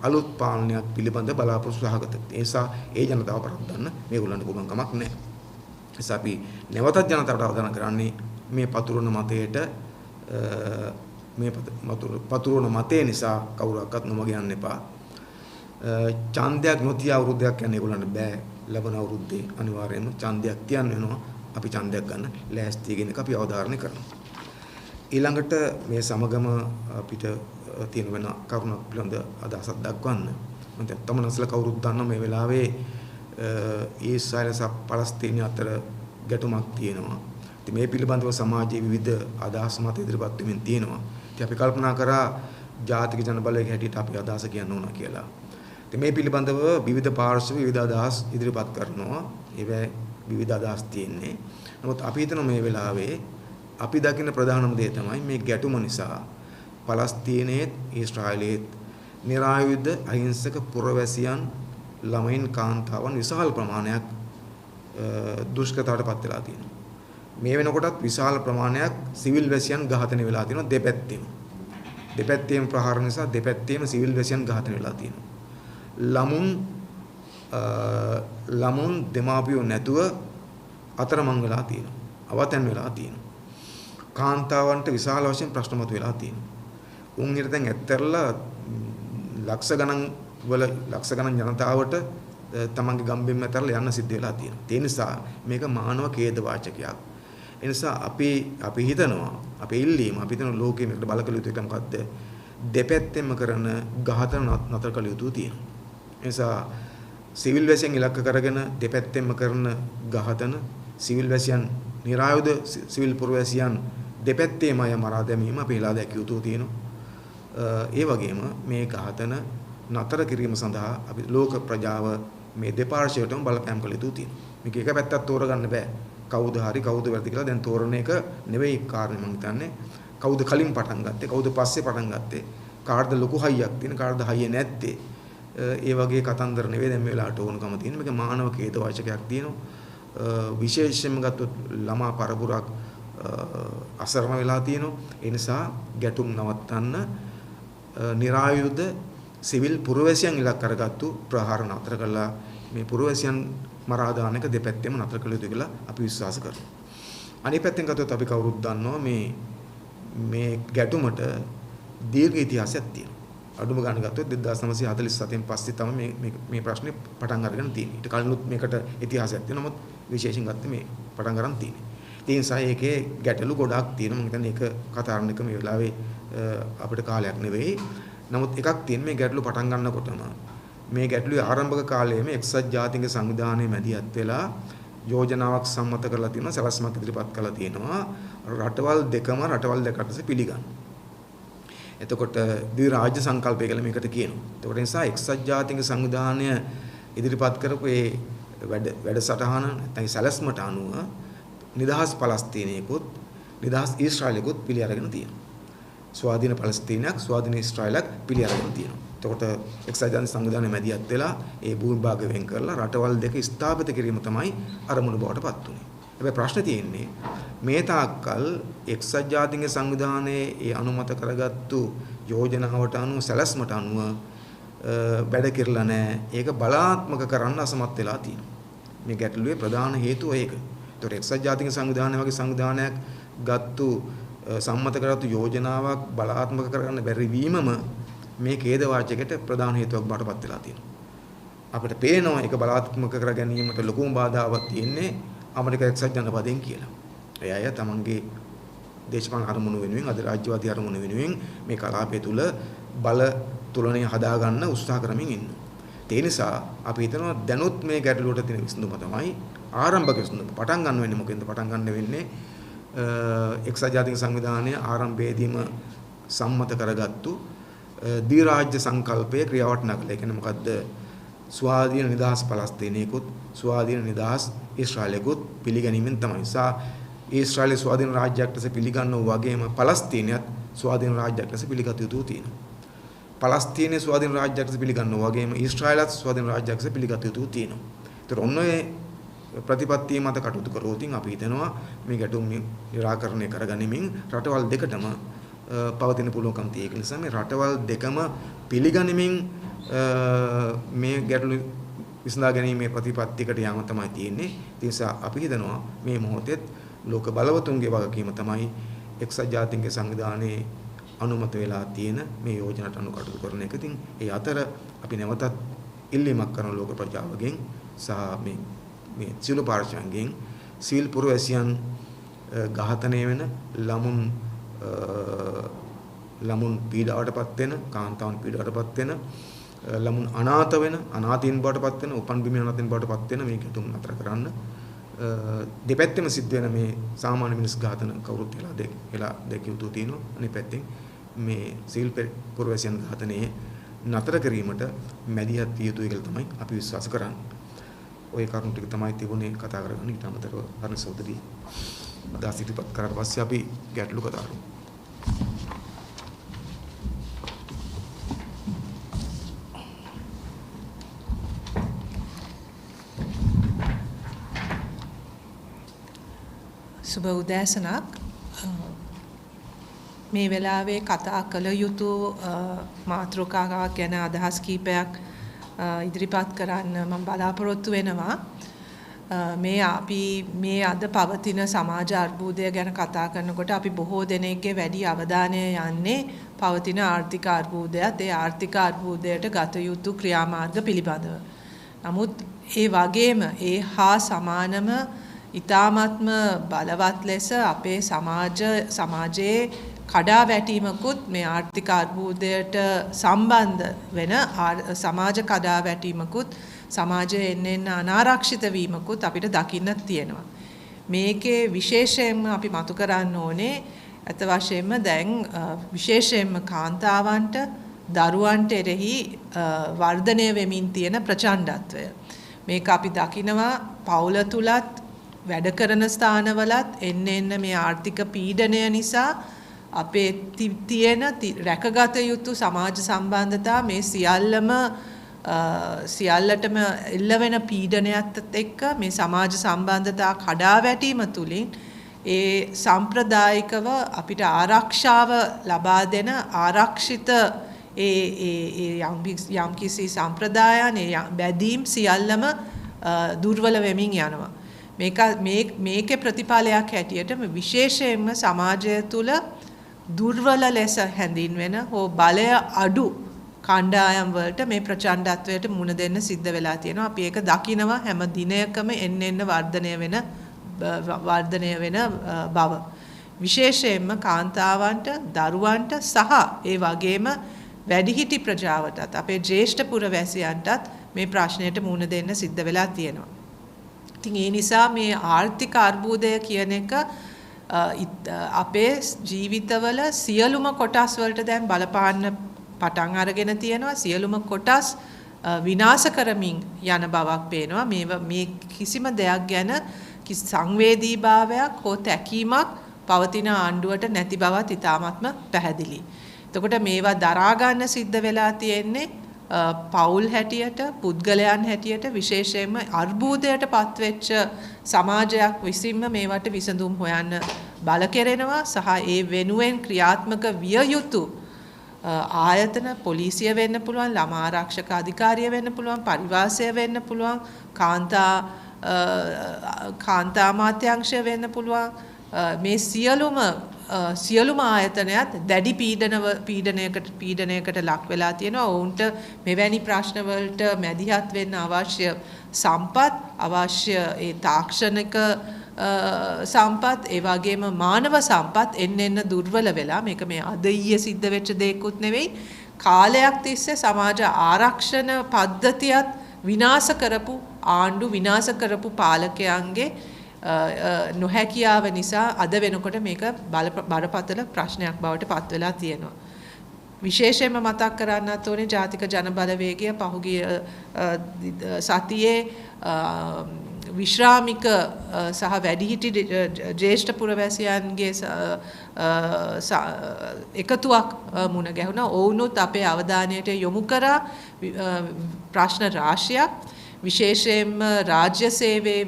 අලුත් පාලනයක් පිළිබඳ බලාපොරොත්තු සහගත. ඒ නිසා ඒ ජනතාව පරද්දන්න මේගොල්ලන්ට පුළුවන් කමක් නැහැ. ඒ නිසා අපි නැවතත් ජනතාවට අවධානය කරන්නේ මේ පතුරවන මතයට මේ පතුරවන මතය නිසා කවුරක්වත් නොමග යන්න එපා. ඡන්දයක් නොතිය අවුරුද්දයක් යන ඒගොල්ලන්ට බෑ. ලබන අවුරුද්දේ අනිවාර්යයෙන්ම ඡන්දයක් තියන්න වෙනවා. අපි ඡන්දයක් ගන්න ලෑස්ති කියන එක අපි අවධාරණය කරනවා. ඊළඟට මේ සමගම අපිට තියෙන වෙන කරුණක් පිළිබඳ අදහසක් දක්වන්න. මම තමනසල කවුරුත් දන්න මේ වෙලාවේ ඊශ්‍රායල සහ පලස්තීන අතර ගැටුමක් තියෙනවා. ඉතින් මේ පිළිබඳව සමාජයේ විවිධ අදහස් මත ඉදිරිපත් වෙමින් තියෙනවා. ඉතින් අපි කල්පනා කරා ජාතික ජනබලයේ හැටියට අපි අදහස කියන්න ඕන කියලා. ඉතින් මේ පිළිබඳව විවිධ පාර්ශ්ව විවිධ අදහස් ඉදිරිපත් කරනවා. ඒවැ විවිධ අදහස් තියෙන්නේ. නමුත් අපි හිතන මේ වෙලාවේ අපි දකින ප්‍රධානම දේ තමයි මේ ගැටුම නිසා පලස්තීනයේත් ඊශ්‍රායලයේත් නිරායුධ අහිංසක පුරවැසියන් ළමයින් කාන්තාවන් විශාල ප්‍රමාණයක් දුෂ්කරතාවට පත් වෙලා තියෙනවා. මේ වෙනකොටත් විශාල ප්‍රමාණයක් සිවිල් වැසියන් ඝාතනය වෙලා තියෙනවා දෙපැත්තෙම. දෙපැත්තේම ප්‍රහාර නිසා දෙපැත්තේම සිවිල් වැසියන් ඝාතනය වෙලා තියෙනවා. ළමුන් දෙමාපියෝ නැතුව අතරමං වෙලා තියෙනවා. අවතැන් වෙලා තියෙනවා. කාන්තාවන්ට විශාල වශයෙන් ප්‍රශ්න මතුවලා තියෙනවා. උන් හිට දැන් ඇත්තරලා ලක්ෂ ගණන් ජනතාවට තමන්ගේ ගම්බිම් ඇතරලා යන්න සිද්ධ වෙලා තියෙනවා. ඒ නිසා මේක මානව ඛේද වාචකයක්. ඒ නිසා අපි හිතනවා අපේ ඉල්ලීම අපි හිතන ලෝකෙ මේකට බල කළ යුතු එක මොකද්ද? දෙපැත්තෙන්ම කරන ඝාතන නතර කළ යුතු තියෙනවා. ඒ නිසා සිවිල් වැසියන් ඉලක්ක කරගෙන දෙපැත්තෙන්ම කරන ඝාතන සිවිල් වැසියන් නිරායුධ සිවිල් පුරවැසියන් දෙපැත්තේම අය මරා දැමීම අපි හෙලා දැකිය යුතු තියෙනවා. ඒ වගේම මේ ඝාතන නතර කිරීම සඳහා අපි ලෝක ප්‍රජාව මේ දෙපාර්ශ්වයටම බලපෑම් කළ යුතු තියෙනවා. මේක එක පැත්තක් තෝරගන්න බෑ. කවුද හරි කවුද වැරදි කියලා දැන් තෝරන එක නෙවෙයි කාරණේ මම හිතන්නේ. කවුද කලින් පටන් ගත්තේ කවුද පස්සේ පටන් ගත්තේ කාටද ලොකු හයියක් තියෙන කාටද හයිය නැත්තේ ඒ වගේ කතන්දර නෙවෙයි දැන් මේ වෙලාවට ඕනකම තියෙන. මේක මානව ඛේද වාචකයක් තියෙනවා. විශේෂයෙන්ම ගත්තොත් ළමා පරපුරක් අසරණ වෙලා තියෙනවා. ඒ නිසා ගැටුම් නවත්තන්න නිරායුධ සිවිල් පුරවැසියන් ඉලක්ක කරගත්තු ප්‍රහාර නතර කළා මේ පුරවැසියන් මරා දාන එක දෙපැත්තෙම නතර කළ යුතුයි කියලා අපි විශ්වාස කරනවා. අනිත් පැත්තෙන් ගත්තොත් අපි කවුරුත් දන්නවා මේ ගැටුමට දීර්ඝ ඉතිහාසයක් තියෙනවා. අඩුම ගණන් ගත්තොත් 1947 පස්සේ තමයි මේ ප්‍රශ්නේ පටන් අරගෙන තියෙන්නේ. ඊට කලිනුත් මේකට ඉතිහාසයක් තියෙනවා. නමුත් විශේෂයෙන් ගත්තේ මේ පටන් ගන්න තියෙන්නේ. ඒ නිසා ඒකේ ගැටලු ගොඩාක් තියෙනවා. මම හිතන්නේ ඒක කතා කරන එක මේ වෙලාවේ අපිට කාලයක් නෙවෙයි. නමුත් එකක් තියෙන මේ ගැටලු පටන් ගන්නකොටම මේ ගැටලුවේ ආරම්භක කාලයේම එක්සත් ජාතීන්ක සංවිධානයේ මැදිහත් වෙලා යෝජනාවක් සම්මත කරලා තියෙනවා. සලස්මක් ඉදිරිපත් කරලා තියෙනවා. රටවල් දෙකට පිළිගන්න. එතකොට ද්වි රාජ්‍ය සංකල්පය කියලා මේකට කියනවා. ඒකට නිසා එක්සත් ජාතීන්ක සංවිධානය ඉදිරිපත් කරපු ඒ වැඩසටහන නැත්නම් සැලැස්මට අනුව නිදහස් පලස්තීනයකුත් නිදහස් ඊශ්‍රායලයකුත් පිළි අරගෙන තියෙනවා. ස්වාධීන පලස්තීනයක් ස්වාධීන ඊශ්‍රායලයක් පිළි අරගෙන තියෙනවා. එතකොට එක්සත් ජාතීන් සංවිධානයේ මැදිහත් වෙලා ඒ භූභාග වෙන් කරලා රටවල් දෙක ස්ථාපිත කිරීම තමයි අරමුණු බවට පත් වුනේ. හැබැයි ප්‍රශ්නේ තියෙන්නේ මේ තාක්කල් එක්සත් ජාතීන්ගේ සංවිධානයේ ඒ අනුමත කරගත්තු යෝජනාවට අනුව සැලැස්මට අනුව වැඩ කෙරලා නැහැ. ඒක බලාත්මක කරන්න අසමත් වෙලා තියෙනවා. මේ ගැටලුවේ ප්‍රධාන හේතුව ඒක. ඒතකොට එක්සත් ජාතීන්ගේ සංවිධානය වගේ සංවිධානයක් ගත්තු සම්මත කරගත්තු යෝජනාවක් බලාත්මක කරගන්න බැරි වීමම මේ ඛේද වාචකයට ප්‍රධාන හේතුවක් බවට පත් වෙලා තියෙනවා. අපිට පේනවා ඒක බලාත්මක කර ගැනීමට ලොකුම බාධාවක් තියෙන්නේ ඇමරික එක්සත් ජනපදයෙන් කියලා. ඒ අය තමන්ගේ දේශපාලන අරමුණු වෙනුවෙන් අධිරාජ්‍යවාදී අරමුණු වෙනුවෙන් මේ කලාපය තුල බල තුලණය හදා ගන්න උත්සාහ කරමින් ඉන්නවා. ඒ නිසා අපි හිතනවා දැනුත් මේ ගැටලුවට තියෙන විසඳුම තමයි ආරම්භක විසඳුම. පටන් ගන්න වෙන්නේ මොකෙන්ද? පටන් ගන්න වෙන්නේ එක්සත් ජාතීන්ක සංවිධානයේ ආරම්භයේදීම සම්මත කරගත්තු ද්විරාජ්‍ය සංකල්පයේ ක්‍රියාවට නගලා. ඒ කියන්නේ මොකද්ද? ස්වාධීන නිදහස් පලස්තීනයකුත් ස්වාධීන නිදහස් ඊශ්‍රායලයකුත් පිළිගැනීමෙන් තමයි. ඊශ්‍රායලයේ ස්වාධීන රාජ්‍යයක් ලෙස පිළිගන්නවා වගේම පලස්තීනයත් ස්වාධීන රාජ්‍යයක් ලෙස පිළිගත යුතු තියෙනවා. පලස්තීනයේ ස්වාධීන රාජ්‍යයක් ලෙස පිළිගන්නවා වගේම ඊශ්‍රායලත් ස්වාධීන රාජ්‍යයක් ලෙස පිළිගත යුතු තියෙනවා. ඒතර ඔන්න ඔය ප්‍රතිපත්තිය මත කටයුතු කරොත් අපි හිතනවා මේ ගැටුම් निराකරණය කරගනිමින් රටවල් දෙකටම පවතින පුළුවන්කම් තියෙක නිසා මේ රටවල් දෙකම පිළිගනිමින් මේ ගැටලු විසඳා ගැනීමේ ප්‍රතිපත්තියකට යාම තමයි තියෙන්නේ. ඒ නිසා අපි හිතනවා මේ මොහොතේ ලෝක බලවතුන්ගේ වගකීම තමයි එක්සත් ජාතීන්ගේ සංවිධානයේ අනුමත වෙලා තියෙන මේ යෝජනාවට අනුව කටයුතු කරන එක. ඉතින් ඒ අතර අපි නැවතත් ඉල්ලීමක් කරන ලෝක ප්‍රජාවගෙන් සහ මේ සියලු පාර්ශ්වයන්ගෙන් සිවිල් පුරවැසියන් ඝාතනය වෙන ළමුන් පීඩාවටපත් වෙන කාන්තාවන් පීඩාවටපත් වෙන ළමුන් අනාථ වෙන අනාථීන් බවටපත් වෙන උපන් බිමේ අනාථීන් බවටපත් වෙන මේ ගැටුම් නතර කරන්න දෙපැත්තෙම සිද්ධ වෙන මේ සාමාන්‍ය මිනිස් ඝාතන කවුරුත් එලා දැකිය යුතු තියෙනවා. අනිත් පැත්තෙන් මේ සිවිල් පුරවැසියන් ඝාතනයේ නතර කිරීමට මැදිහත් විය යුතුයි කියලා තමයි අපි විශ්වාස කරන්නේ. ওই කරුණු ටික තමයි තිබුණේ කතා කරගන්න. ඊට අමතරව අරුණ සෞදරි අදහස් ඉදිරිපත් කරාට පස්සේ අපි ගැටලු කතා කරමු. සුබ උදෑසනක්. මේ වෙලාවේ කතා කළ යුතු මාතෘකාවක් ගැන අදහස් කීපයක් ඉදිරිපත් කරන්න මම බලාපොරොත්තු වෙනවා. අපි මේ අද පවතින සමාජ අර්බුදය ගැන කතා කරනකොට අපි බොහෝ දෙනෙක්ගේ වැඩි අවධානය යන්නේ පවතින ආර්ථික අර්බුදයත් ඒ ආර්ථික අර්බුදයට ගත යුතු ක්‍රියාමාර්ග පිළිබඳව. නමුත් ඒ වගේම ඒ හා සමානම ඉතාමත්ම බලවත් ලෙස අපේ සමාජයේ කඩා වැටීමකුත් මේ ආර්ථික අර්බුදයට සම්බන්ධ වෙන සමාජ කඩා වැටීමකුත් සමාජයේ එන්න අනාරක්ෂිත වීමකුත් අපිට දකින්න තියෙනවා. මේකේ විශේෂයෙන්ම අපි මතු කරන්න ඕනේ අත වශයෙන්ම දැන් විශේෂයෙන්ම කාන්තාවන්ට දරුවන්ට එරෙහි වර්ධනය වෙමින් තියෙන ප්‍රචණ්ඩත්වය. මේක අපි දකිනවා පවුල තුලත් වැඩ කරන ස්ථානවලත් එන්න මේ ආර්ථික පීඩනය නිසා අපේ තියෙන රැකගත යුතු සමාජ සම්බන්ධතා මේ සියල්ලටම එල්ලවෙන පීඩනයත් එක්ක මේ සමාජ සම්බන්ධතා කඩා වැටීම තුලින් ඒ සම්ප්‍රදායිකව අපිට ආරක්ෂාව ලබා දෙන ආරක්ෂිත යම්කිසි සම්ප්‍රදායන් බැදීම් සියල්ලම දුර්වල වෙමින් යනවා. මේකේ ප්‍රතිඵලයක් හැටියට විශේෂයෙන්ම සමාජය තුළ දුර්වල ලෙස හැඳින්වෙන හෝ බලය අඩු කණ්ඩායම් වලට මේ ප්‍රචණ්ඩත්වයට මුහුණ දෙන්න සිද්ධ වෙලා තියෙනවා. අපි ඒක දකිනවා හැම දිනයකම එන්න වර්ධනය වෙන බව. විශේෂයෙන්ම කාන්තාවන්ට, දරුවන්ට සහ ඒ වගේම වැඩිහිටි ප්‍රජාවටත් අපේ ජ්‍යෙෂ්ඨ පුරවැසියන්ටත් මේ ප්‍රශ්නයට මුහුණ දෙන්න සිද්ධ වෙලා තියෙනවා. ඉතින් ඒ නිසා මේ ආර්ථික අර්බුදය කියන එක අපේ ජීවිතවල සියලුම කොටස් වලට දැන් බලපාන්න පටන් අරගෙන තියෙනවා. සියලුම කොටස් විනාශ කරමින් යන බවක් පේනවා. මේ කිසිම දෙයක් ගැන සංවේදීභාවයක් හෝ තැකීමක් පවතින ආණ්ඩුවට නැති බවත් ඉතාමත්ම පැහැදිලි. එතකොට මේවා දරා ගන්න සිද්ධ වෙලා තියෙන්නේ පෞල් හැටියට, පුද්ගලයන් හැටියට විශේෂයෙන්ම අර්බුදයට පත්වෙච්ච සමාජයක් විසින්ම මේවට විසඳුම් හොයන්න බල කෙරෙනවා සහ ඒ වෙනුවෙන් ක්‍රියාත්මක විය යුතු ආයතන පොලිසිය වෙන්න පුළුවන්, ළමා ආරක්ෂක අධිකාරිය වෙන්න පුළුවන්, පරිවාසය වෙන්න පුළුවන්, කාන්තා අමාත්‍යාංශය වෙන්න පුළුවන්. මේ සියලුම ආයතනයත් දැඩි පීඩනයකට ලක් වෙලා තියෙනවා. ඔවුන්ට මෙවැනි ප්‍රශ්න වලට මැදිහත් වෙන්න අවශ්‍ය සම්පත්, අවශ්‍ය ඒ තාක්ෂණික සම්පත්, ඒ වගේම මානව සම්පත් එන්න දුර්වල වෙලා මේක මේ අද ඊයේ සිද්ධ වෙච්ච දෙයක්ුත් නෙවෙයි. කාලයක් තිස්සේ සමාජ ආරක්ෂණ පද්ධතියත් විනාශ කරපු ආණ්ඩු, විනාශ කරපු පාලකයන්ගේ නොහැකියාව නිසා අද වෙනකොට මේක බරපතල ප්‍රශ්නයක් බවට පත් වෙලා තියෙනවා. විශේෂයෙන්ම මතක් කරන්නත් ඕනේ ජාතික ජනබලවේගය පහුගිය සතියේ විශ්‍රාමික සහ වැඩිහිටි ජ්‍යෙෂ්ඨ පුරවැසියන්ගේ එකතුවක් මුණ ගැහුණා. ඔවුනුත් අපේ අවධානයට යොමු කරා ප්‍රශ්න රාශියක්. විශේෂයෙන්ම රාජ්‍ය සේවයේ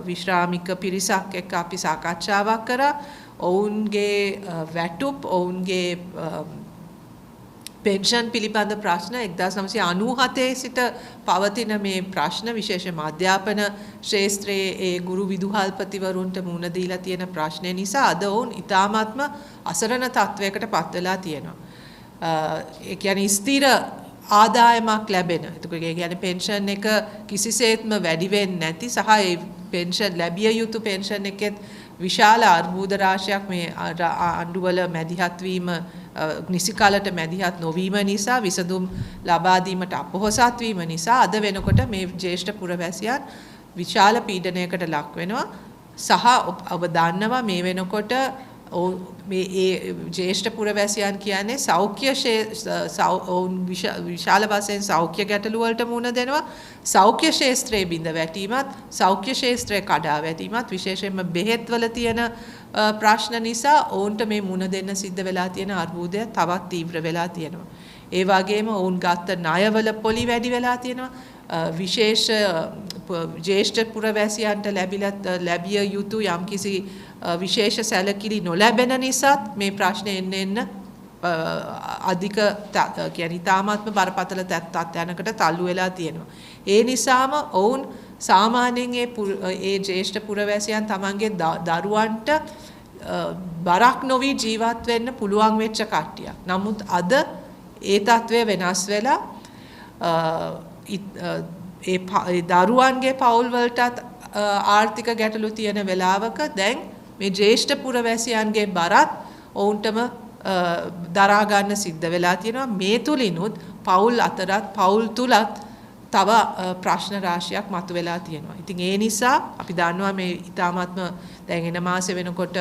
විශ්‍රාමික පිරිසක් එක්ක අපි සාකච්ඡාවක් කරා. ඔවුන්ගේ වැටුප්, ඔවුන්ගේ පෙන්ෂන් පිළිබඳ ප්‍රශ්න 1997 සිට පවතින මේ ප්‍රශ්න විශේෂයෙන්ම අධ්‍යාපන ශාස්ත්‍රයේ ඒ ගුරු විදුහල්පතිවරුන්ට මුහුණ දීලා තියෙන ප්‍රශ්න නිසා අද ඔවුන් ඉතාමත්ම අසරණ තත්වයකට පත් වෙලා තියෙනවා. ඒ කියන්නේ ස්ථිර ආදායමක් ලැබෙන. එතකොට ඒ කියන්නේ පෙන්ෂන් එක කිසිසේත්ම වැඩි වෙන්නේ නැති සහ ඒ පෙන්ෂන් ලැබිය යුතු පෙන්ෂන් එකෙත් විශාල අර්බුද රාශියක් මේ ආණ්ඩුවල මැදිහත් වීම නිසි කාලට මැදිහත් නොවීම නිසා විසඳුම් ලබා දීමට අපොහසත් වීම නිසා අද වෙනකොට මේ ජ්‍යෙෂ්ඨ පුරවැසියන් විශාල පීඩනයකට ලක් වෙනවා. සහ ඔබ දන්නවා මේ වෙනකොට මේ ඒ ජ්‍යෙෂ්ඨ පුරවැසියන් කියන්නේ සෞඛ්‍ය විශාල වශයෙන් සෞඛ්‍ය ගැටලු වලට මුහුණ දෙනවා. සෞඛ්‍ය ශාස්ත්‍රයේ බිඳ වැටීමත්, සෞඛ්‍ය ශාස්ත්‍රයේ කඩා වැටීමත්, විශේෂයෙන්ම බෙහෙත්වල තියෙන ප්‍රශ්න නිසා ඔවුන්ට මේ මුහුණ දෙන්න සිද්ධ වෙලා තියෙන අර්බුදය තවත් තීව්‍ර වෙලා තියෙනවා. ඒ වගේම ඔවුන් ගත්ත ණයවල පොලි වැඩි වෙලා තියෙනවා. විශේෂ ජ්‍යෙෂ්ඨ පුරවැසියන්ට ලැබිය යුතු යම්කිසි විශේෂ සැලකිලි නොලැබෙන නිසාත් මේ ප්‍රශ්නේ එන්න අධික කියන්නේ තාමත්ම බරපතල තත්ත්වයකට තල්ලු වෙලා තියෙනවා. ඒ නිසාම ඔවුන් සාමාන්‍යයෙන් ඒ ජ්‍යෙෂ්ඨ පුරවැසියන් තමන්ගේ දරුවන්ට බරක් නොවි ජීවත් වෙන්න පුළුවන් වෙච්ච කට්ටියක්. නමුත් අද ඒ තත්ත්වය වෙනස් වෙලා ඒ දරුවන්ගේ පවුල් වලටත් ආර්ථික ගැටලු තියෙන වෙලාවක දැන් මේ ජ්‍යෙෂ්ඨ පුරවැසියන්ගේ බරත් ඔවුන්ටම දරා ගන්න සිද්ධ වෙලා තියෙනවා. මේ තුලිනුත් පවුල් අතරත් පවුල් තුලත් තව ප්‍රශ්න රාශියක් මතුවලා තියෙනවා. ඉතින් ඒ නිසා අපි දන්නවා මේ ඊ타මාත්ම දැන් එන මාසෙ වෙනකොට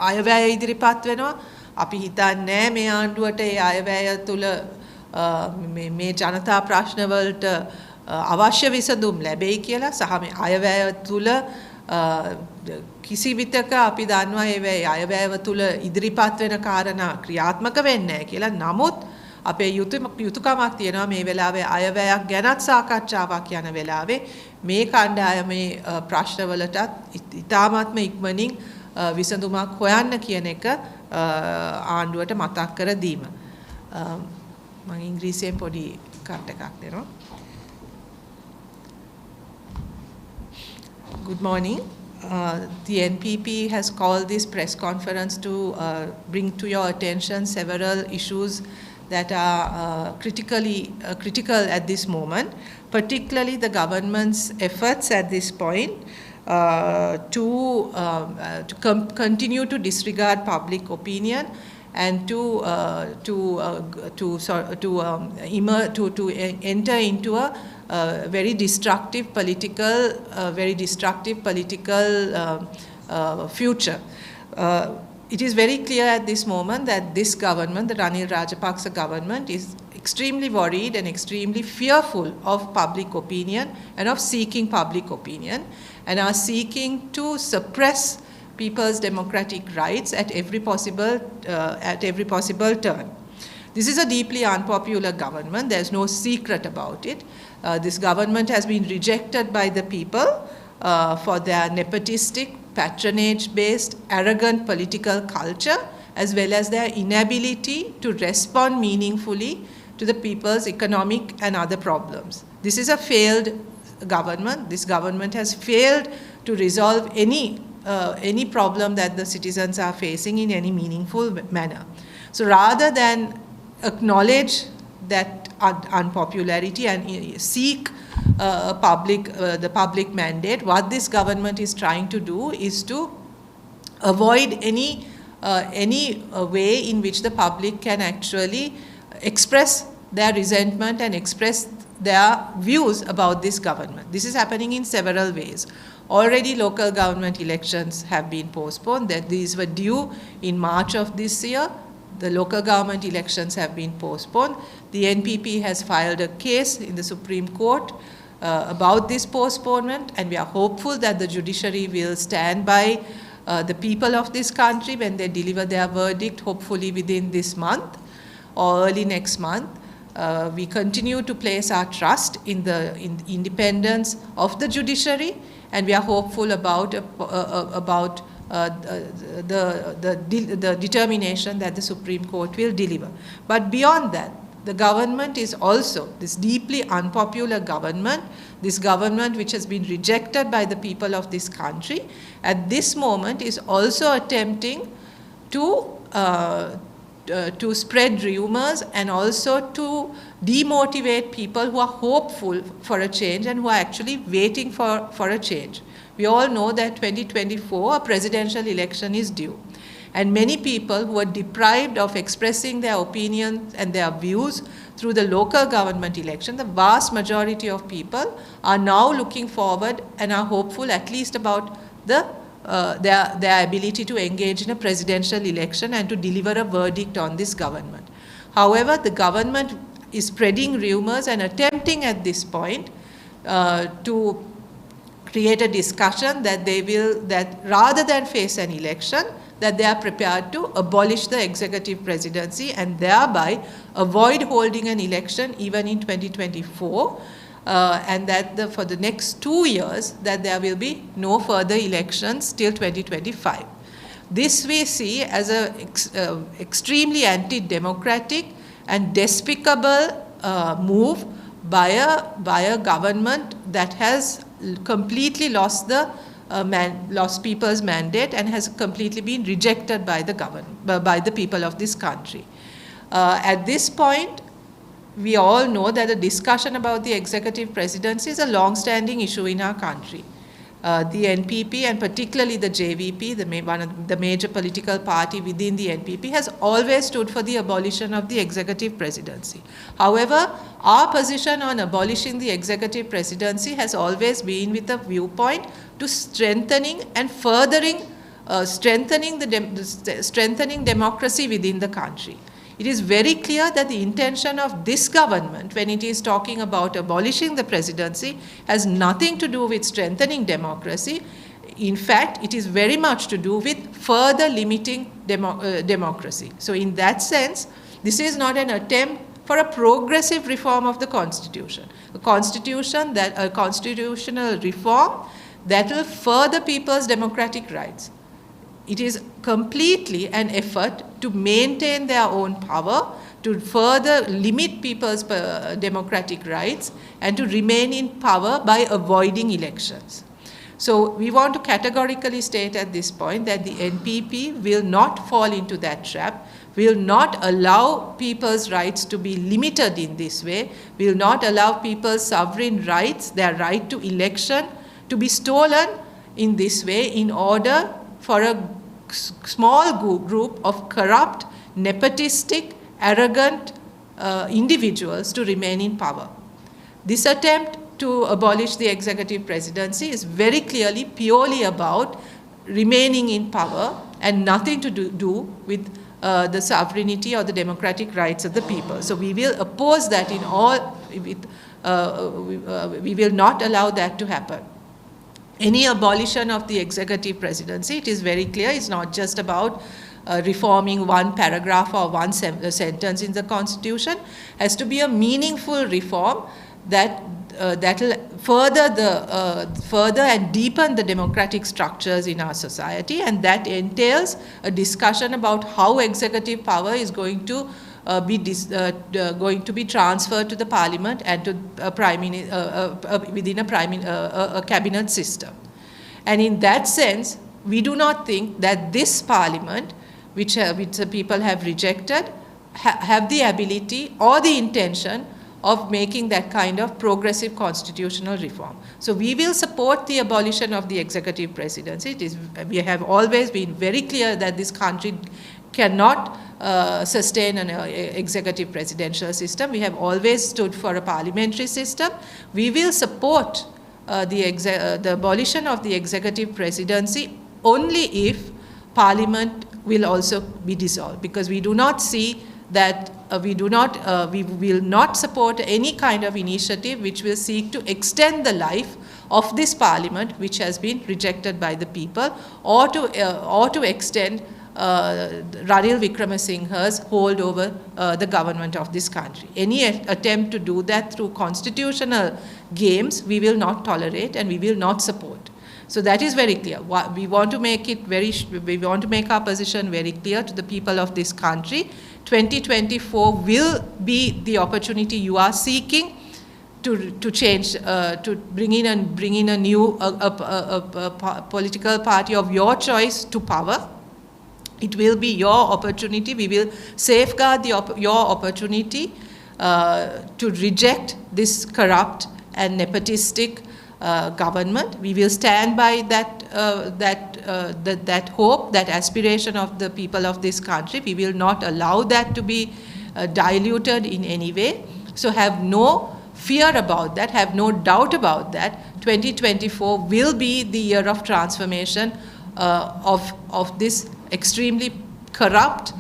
අයවැය ඉදිරිපත් වෙනවා. අපි හිතන්නේ මේ ආණ්ඩුවට ඒ අයවැය තුල මේ ජනතා ප්‍රශ්න වලට අවශ්‍ය විසඳුම් ලැබෙයි කියලා සහ මේ අයවැය තුල කිසි විටක අපි දන්නවා ඒ අයවැය තුල ඉදිරිපත් වෙන කාරණා ක්‍රියාත්මක වෙන්නේ නැහැ කියලා. නමුත් අපේ යුතුයකමක් තියෙනවා මේ වෙලාවේ අයවැයක් ගැනත් සාකච්ඡාවක් යන වෙලාවේ මේ කණ්ඩායමේ ප්‍රශ්න වලටත් ඉතාමත්ම ඉක්මනින් විසඳුමක් හොයන්න කියන එක ආණ්ඩුවට මතක් කර දීම. මම ඉංග්‍රීසියෙන් පොඩි කට් එකක් දෙනවා. Good morning. The NPP has called this press conference to bring to your attention several issues that are critical at this moment, particularly the government's efforts at this point to continue to disregard public opinion and to enter into a very destructive political future. It is very clear at this moment that this government, the Ranil Rajapaksa government, is extremely worried and extremely fearful of public opinion and of seeking public opinion, and are seeking to suppress people's democratic rights at every possible turn. This is a deeply unpopular government. There's no secret about it. This government has been rejected by the people for their nepotistic, patronage-based, arrogant political culture, as well as their inability to respond meaningfully to the people's economic and other problems. This is a failed government. This government has failed to resolve any problem that the citizens are facing in any meaningful manner. So rather than acknowledge that unpopularity and seek the public mandate, what this government is trying to do is to avoid any way in which the public can actually express their resentment and express their views about this government. This is happening in several ways. Already local government elections have been postponed. That these were due in March of this year. The local government elections have been postponed. The NPP has filed a case in the Supreme Court about this postponement, and we are hopeful that the judiciary will stand by the people of this country when they deliver their verdict, hopefully within this month or early next month. We continue to place our trust in the independence of the judiciary, and we are hopeful about the determination that the Supreme Court will deliver. But beyond that, the government is also, this deeply unpopular government, this government which has been rejected by the people of this country, at this moment is also attempting to spread rumors and also to demotivate people who are hopeful for a change and who are actually waiting for a change. We all know that 2024, a presidential election is due. And many people who are deprived of expressing their opinions and their views through the local government election, the vast majority of people are now looking forward and are hopeful at least about the their ability to engage in a presidential election and to deliver a verdict on this government. However, the government is spreading rumors and attempting at this point to create a discussion that rather than face an election, that they are prepared to abolish the executive presidency and thereby avoid holding an election even in 2024, and that for the next 2 years that there will be no further elections till 2025. This we see as an extremely anti-democratic and despicable move by a government that has completely lost people's mandate and has completely been rejected by the people of this country. At this point, we all know that the discussion about the executive presidency is a long-standing issue in our country. The NPP and particularly the JVP, one of the major political party within the NPP, has always stood for the abolition of the executive presidency. However, our position on abolishing the executive presidency has always been with a viewpoint to strengthening and furthering strengthening democracy within the country. It is very clear that the intention of this government, when it is talking about abolishing the presidency, has nothing to do with strengthening democracy. In fact, it is very much to do with further limiting democracy. So in that sense, this is not an attempt for a progressive reform of the Constitution, a constitutional reform that will further people's democratic rights. It is completely an effort to maintain their own power, to further limit people's democratic rights, and to remain in power by avoiding elections. So we want to categorically state at this point that the NPP will not fall into that trap, will not allow people's rights to be limited in this way, will not allow people's sovereign rights, their right to election, to be stolen in this way in order for a small group of corrupt, nepotistic, arrogant individuals to remain in power. This attempt to abolish the executive presidency is very clearly purely about remaining in power and nothing to do with the sovereignty or the democratic rights of the people. So we will oppose that in all, we will not allow that to happen. Any abolition of the executive presidency, it is very clear, it's not just about reforming one paragraph or one sentence in the Constitution. Has to be a meaningful reform that will further and deepen the democratic structures in our society, and that entails a discussion about how executive power is going to be transferred to the parliament and to within a cabinet system. And in that sense, we do not think that this parliament, which the people have rejected, have the ability or the intention of making that kind of progressive constitutional reform. So we will support the abolition of the executive presidency. We have always been very clear that this country cannot sustain an executive presidential system. We have always stood for a parliamentary system. We will support the abolition of the executive presidency only if Parliament will also be dissolved, because we do not see that we will not support any kind of initiative which will seek to extend the life of this Parliament, which has been rejected by the people, or to extend Ranil Wickremesinghe's hold over the government of this country. Any attempt to do that through constitutional games, we will not tolerate and we will not support. So that is very clear. We want to make our position very clear to the people of this country. 2024 will be the opportunity you are seeking to change, to bring in a new political party of your choice to power. It will be your opportunity. We will safeguard your opportunity to reject this corrupt and nepotistic government. We will stand by that hope, that aspiration of the people of this country. We will not allow that to be diluted in any way. So have no fear about that, have no doubt about that. 2024 will be the year of transformation of this extremely corrupt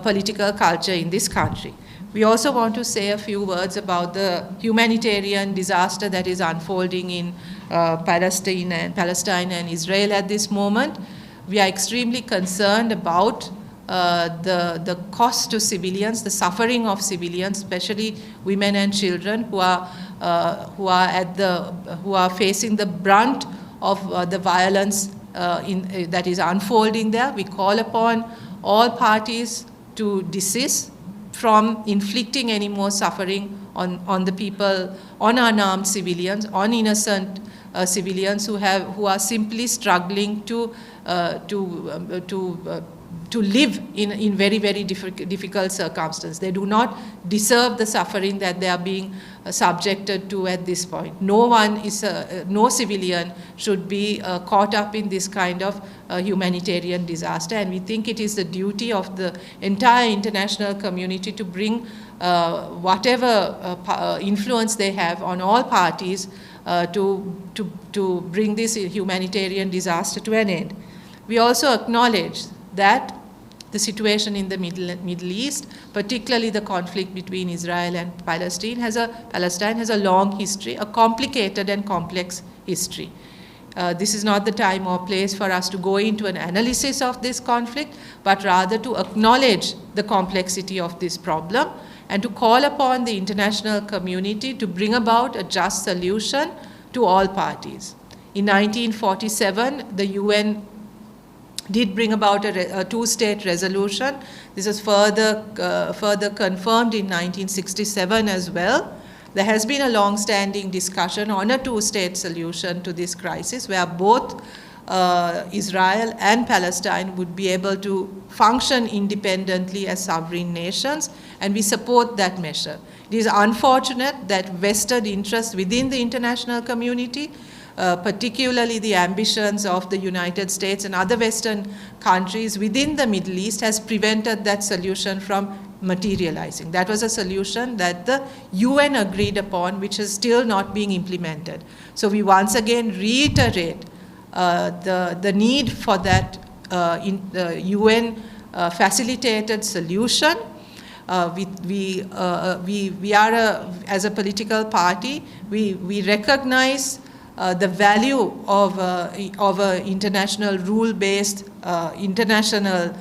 political culture in this country. We also want to say a few words about the humanitarian disaster that is unfolding in Palestine and Israel at this moment. We are extremely concerned about the cost to civilians, the suffering of civilians, especially women and children who are facing the brunt of the violence that is unfolding there. We call upon all parties to desist from inflicting any more suffering on the people, on unarmed civilians, on innocent civilians who are simply struggling to live in very, very difficult circumstances. They do not deserve the suffering that they are being subjected to at this point. No civilian should be caught up in this kind of humanitarian disaster, and we think it is the duty of the entire international community to bring whatever influence they have on all parties to bring this humanitarian disaster to an end. We also acknowledge that the situation in the Middle East, particularly the conflict between Israel and Palestine has a long history, a complicated and complex history. This is not the time or place for us to go into an analysis of this conflict, but rather to acknowledge the complexity of this problem and to call upon the international community to bring about a just solution to all parties. In 1947, the UN did bring about a two-state resolution. This is further confirmed in 1967 as well. There has been a long-standing discussion on a two-state solution to this crisis where both Israel and Palestine would be able to function independently as sovereign nations, and we support that measure. It is unfortunate that vested interests within the international community, particularly the ambitions of the United States and other Western countries within the Middle East, has prevented that solution from materializing. That was a solution that the UN agreed upon, which is still not being implemented. So we once again reiterate the need for that UN facilitated solution. We are, as a political party, we recognize the value of an international rule-based international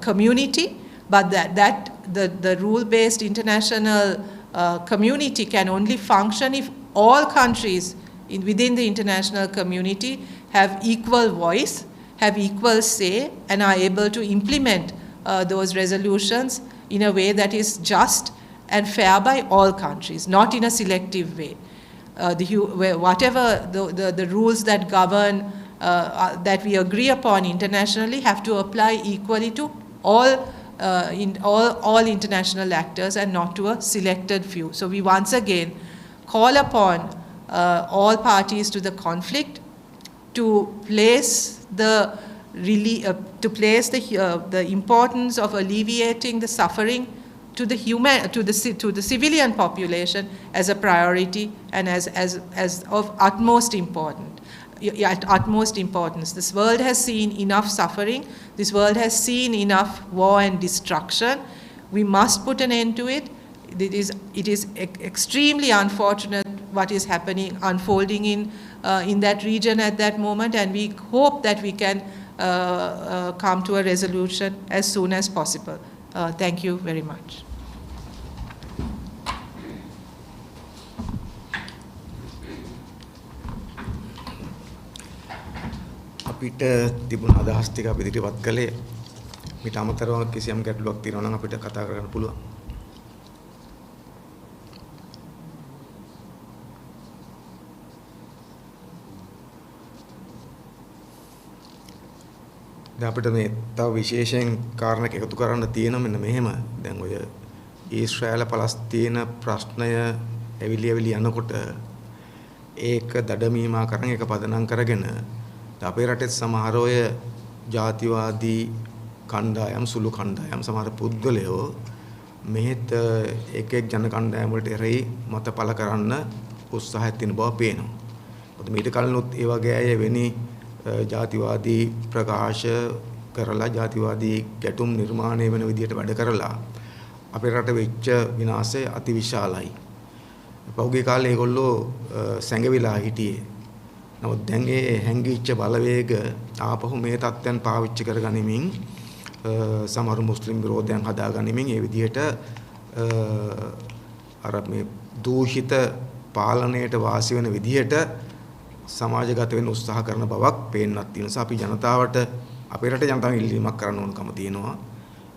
community, but the rule-based international community can only function if all countries within the international community have equal voice, have equal say, and are able to implement those resolutions in a way that is just and fair by all countries, not in a selective way. Whatever the rules that govern, that we agree upon internationally, have to apply equally to all international actors and not to a selected few. So we once again call upon all parties to the conflict to place the importance of alleviating the suffering to the civilian population as a priority and as of utmost importance. This world has seen enough suffering. This world has seen enough war and destruction. We must put an end to it. It is extremely unfortunate what is unfolding in that region at that moment, and we hope that we can come to a resolution as soon as possible. Thank you very much. අපිට තිබුණ අදහස් ටික අපි ඉදිරිපත් කළේ. මිට අමතරව කිසියම් ගැටලුවක් තියෙනවා නම් අපිට කතා කරන්න පුළුවන්. දැන් අපිට මේ තව විශේෂයෙන් කාරණයක් එකතු කරන්න තියෙනවා මෙන්න මෙහෙම. දැන් ඔය ඊශ්‍රායල පලස්තීන ප්‍රශ්නය ඇවිලි යනකොට ඒක දඩමීමා කරන එක පදනම් කරගෙන අපේ රටේ සමහර ඔය ජාතිවාදී කණ්ඩායම් සුළු කණ්ඩායම් සමහර පුද්ගලයෝ මෙහෙත් එක ජන කණ්ඩායම් වලට එරෙහි මත පළ කරන්න උත්සාහයක් තියෙන බව පේනවා. මොකද මීට කලිනුත් ඒ වගේ අය වෙනි ජාතිවාදී ප්‍රකාශ කරලා ජාතිවාදී ගැටුම් නිර්මාණය වෙන විදිහට වැඩ කරලා අපේ රට වෙච්ච විනාශය අතිවිශාලයි. පෞගේ කාලේ ඒගොල්ලෝ සැඟවිලා හිටියේ. නමුත් දැන් ඒ හැංගිච්ච බලවේග ආපහු මේ තත්ත්වයන් පාවිච්චි කරගනිමින් සමහර මුස්ලිම් විරෝධයන් හදාගනිමින් ඒ විදිහට අර මේ දූෂිත පාලනයට වාසි වෙන විදිහට සමාජගත වෙන්න උත්සාහ කරන බවක් පේන්නක් තියෙන නිසා අපි ජනතාවට අපේ රටේ ජනතාව ඉල්ලීමක් කරන්න ඕනකම තියෙනවා.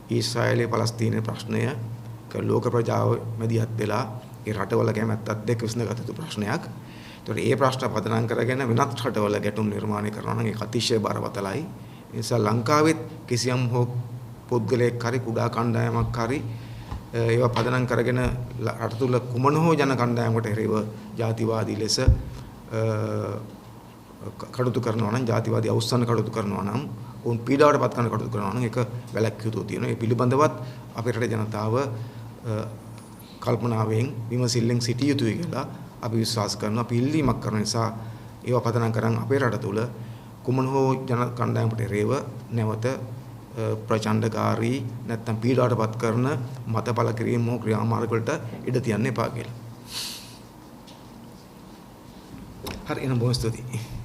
ඊශ්‍රායලයේ පලස්තීනයේ ප්‍රශ්නය ලෝක ප්‍රජාව මැදිහත් වෙලා ඒ රටවල කැමැත්තත් එක්ක විසඳගත යුතු ප්‍රශ්නයක්. ඒතකොට මේ ප්‍රශ්න පදනම් කරගෙන වෙනත් රටවල ගැටුම් නිර්මාණය කරනවා නම් ඒක අතිශය බරපතලයි. ඒ නිසා ලංකාවෙත් කිසියම් හෝ පුද්ගලයෙක් හරි කුඩා කණ්ඩායමක් හරි ඒවා පදනම් කරගෙන රට තුල කුමන හෝ ජන කණ්ඩායමකට එරෙහිව ජාතිවාදී ලෙස කටයුතු කරනවා නම් ජාතිවාදී අවුස්සන කටයුතු කරනවා නම් උන් පීඩාවට පත් කරන කටයුතු කරනවා නම් ඒක වැළැක්විය යුතු තියෙනවා. ඒ පිළිබඳවත් අපේ රටේ ජනතාව කල්පනාවෙන් විමසිල්ලෙන් සිටිය යුතුයි කියලා අපි විශ්වාස කරනවා. අපි ඉල්ලීමක් කරන නිසා ඒවා පදනම් කරන් අපේ රට තුල කුමන හෝ ජන කණ්ඩායමකට එරෙහිව නැවත ප්‍රචණ්ඩකාරී නැත්නම් පීඩාවටපත් කරන මතපල කිරීම හෝ ක්‍රියාමාර්ග වලට ඉඩ තියන්න එපා කියලා. හරි එනම් බොහොම ස්තුතියි.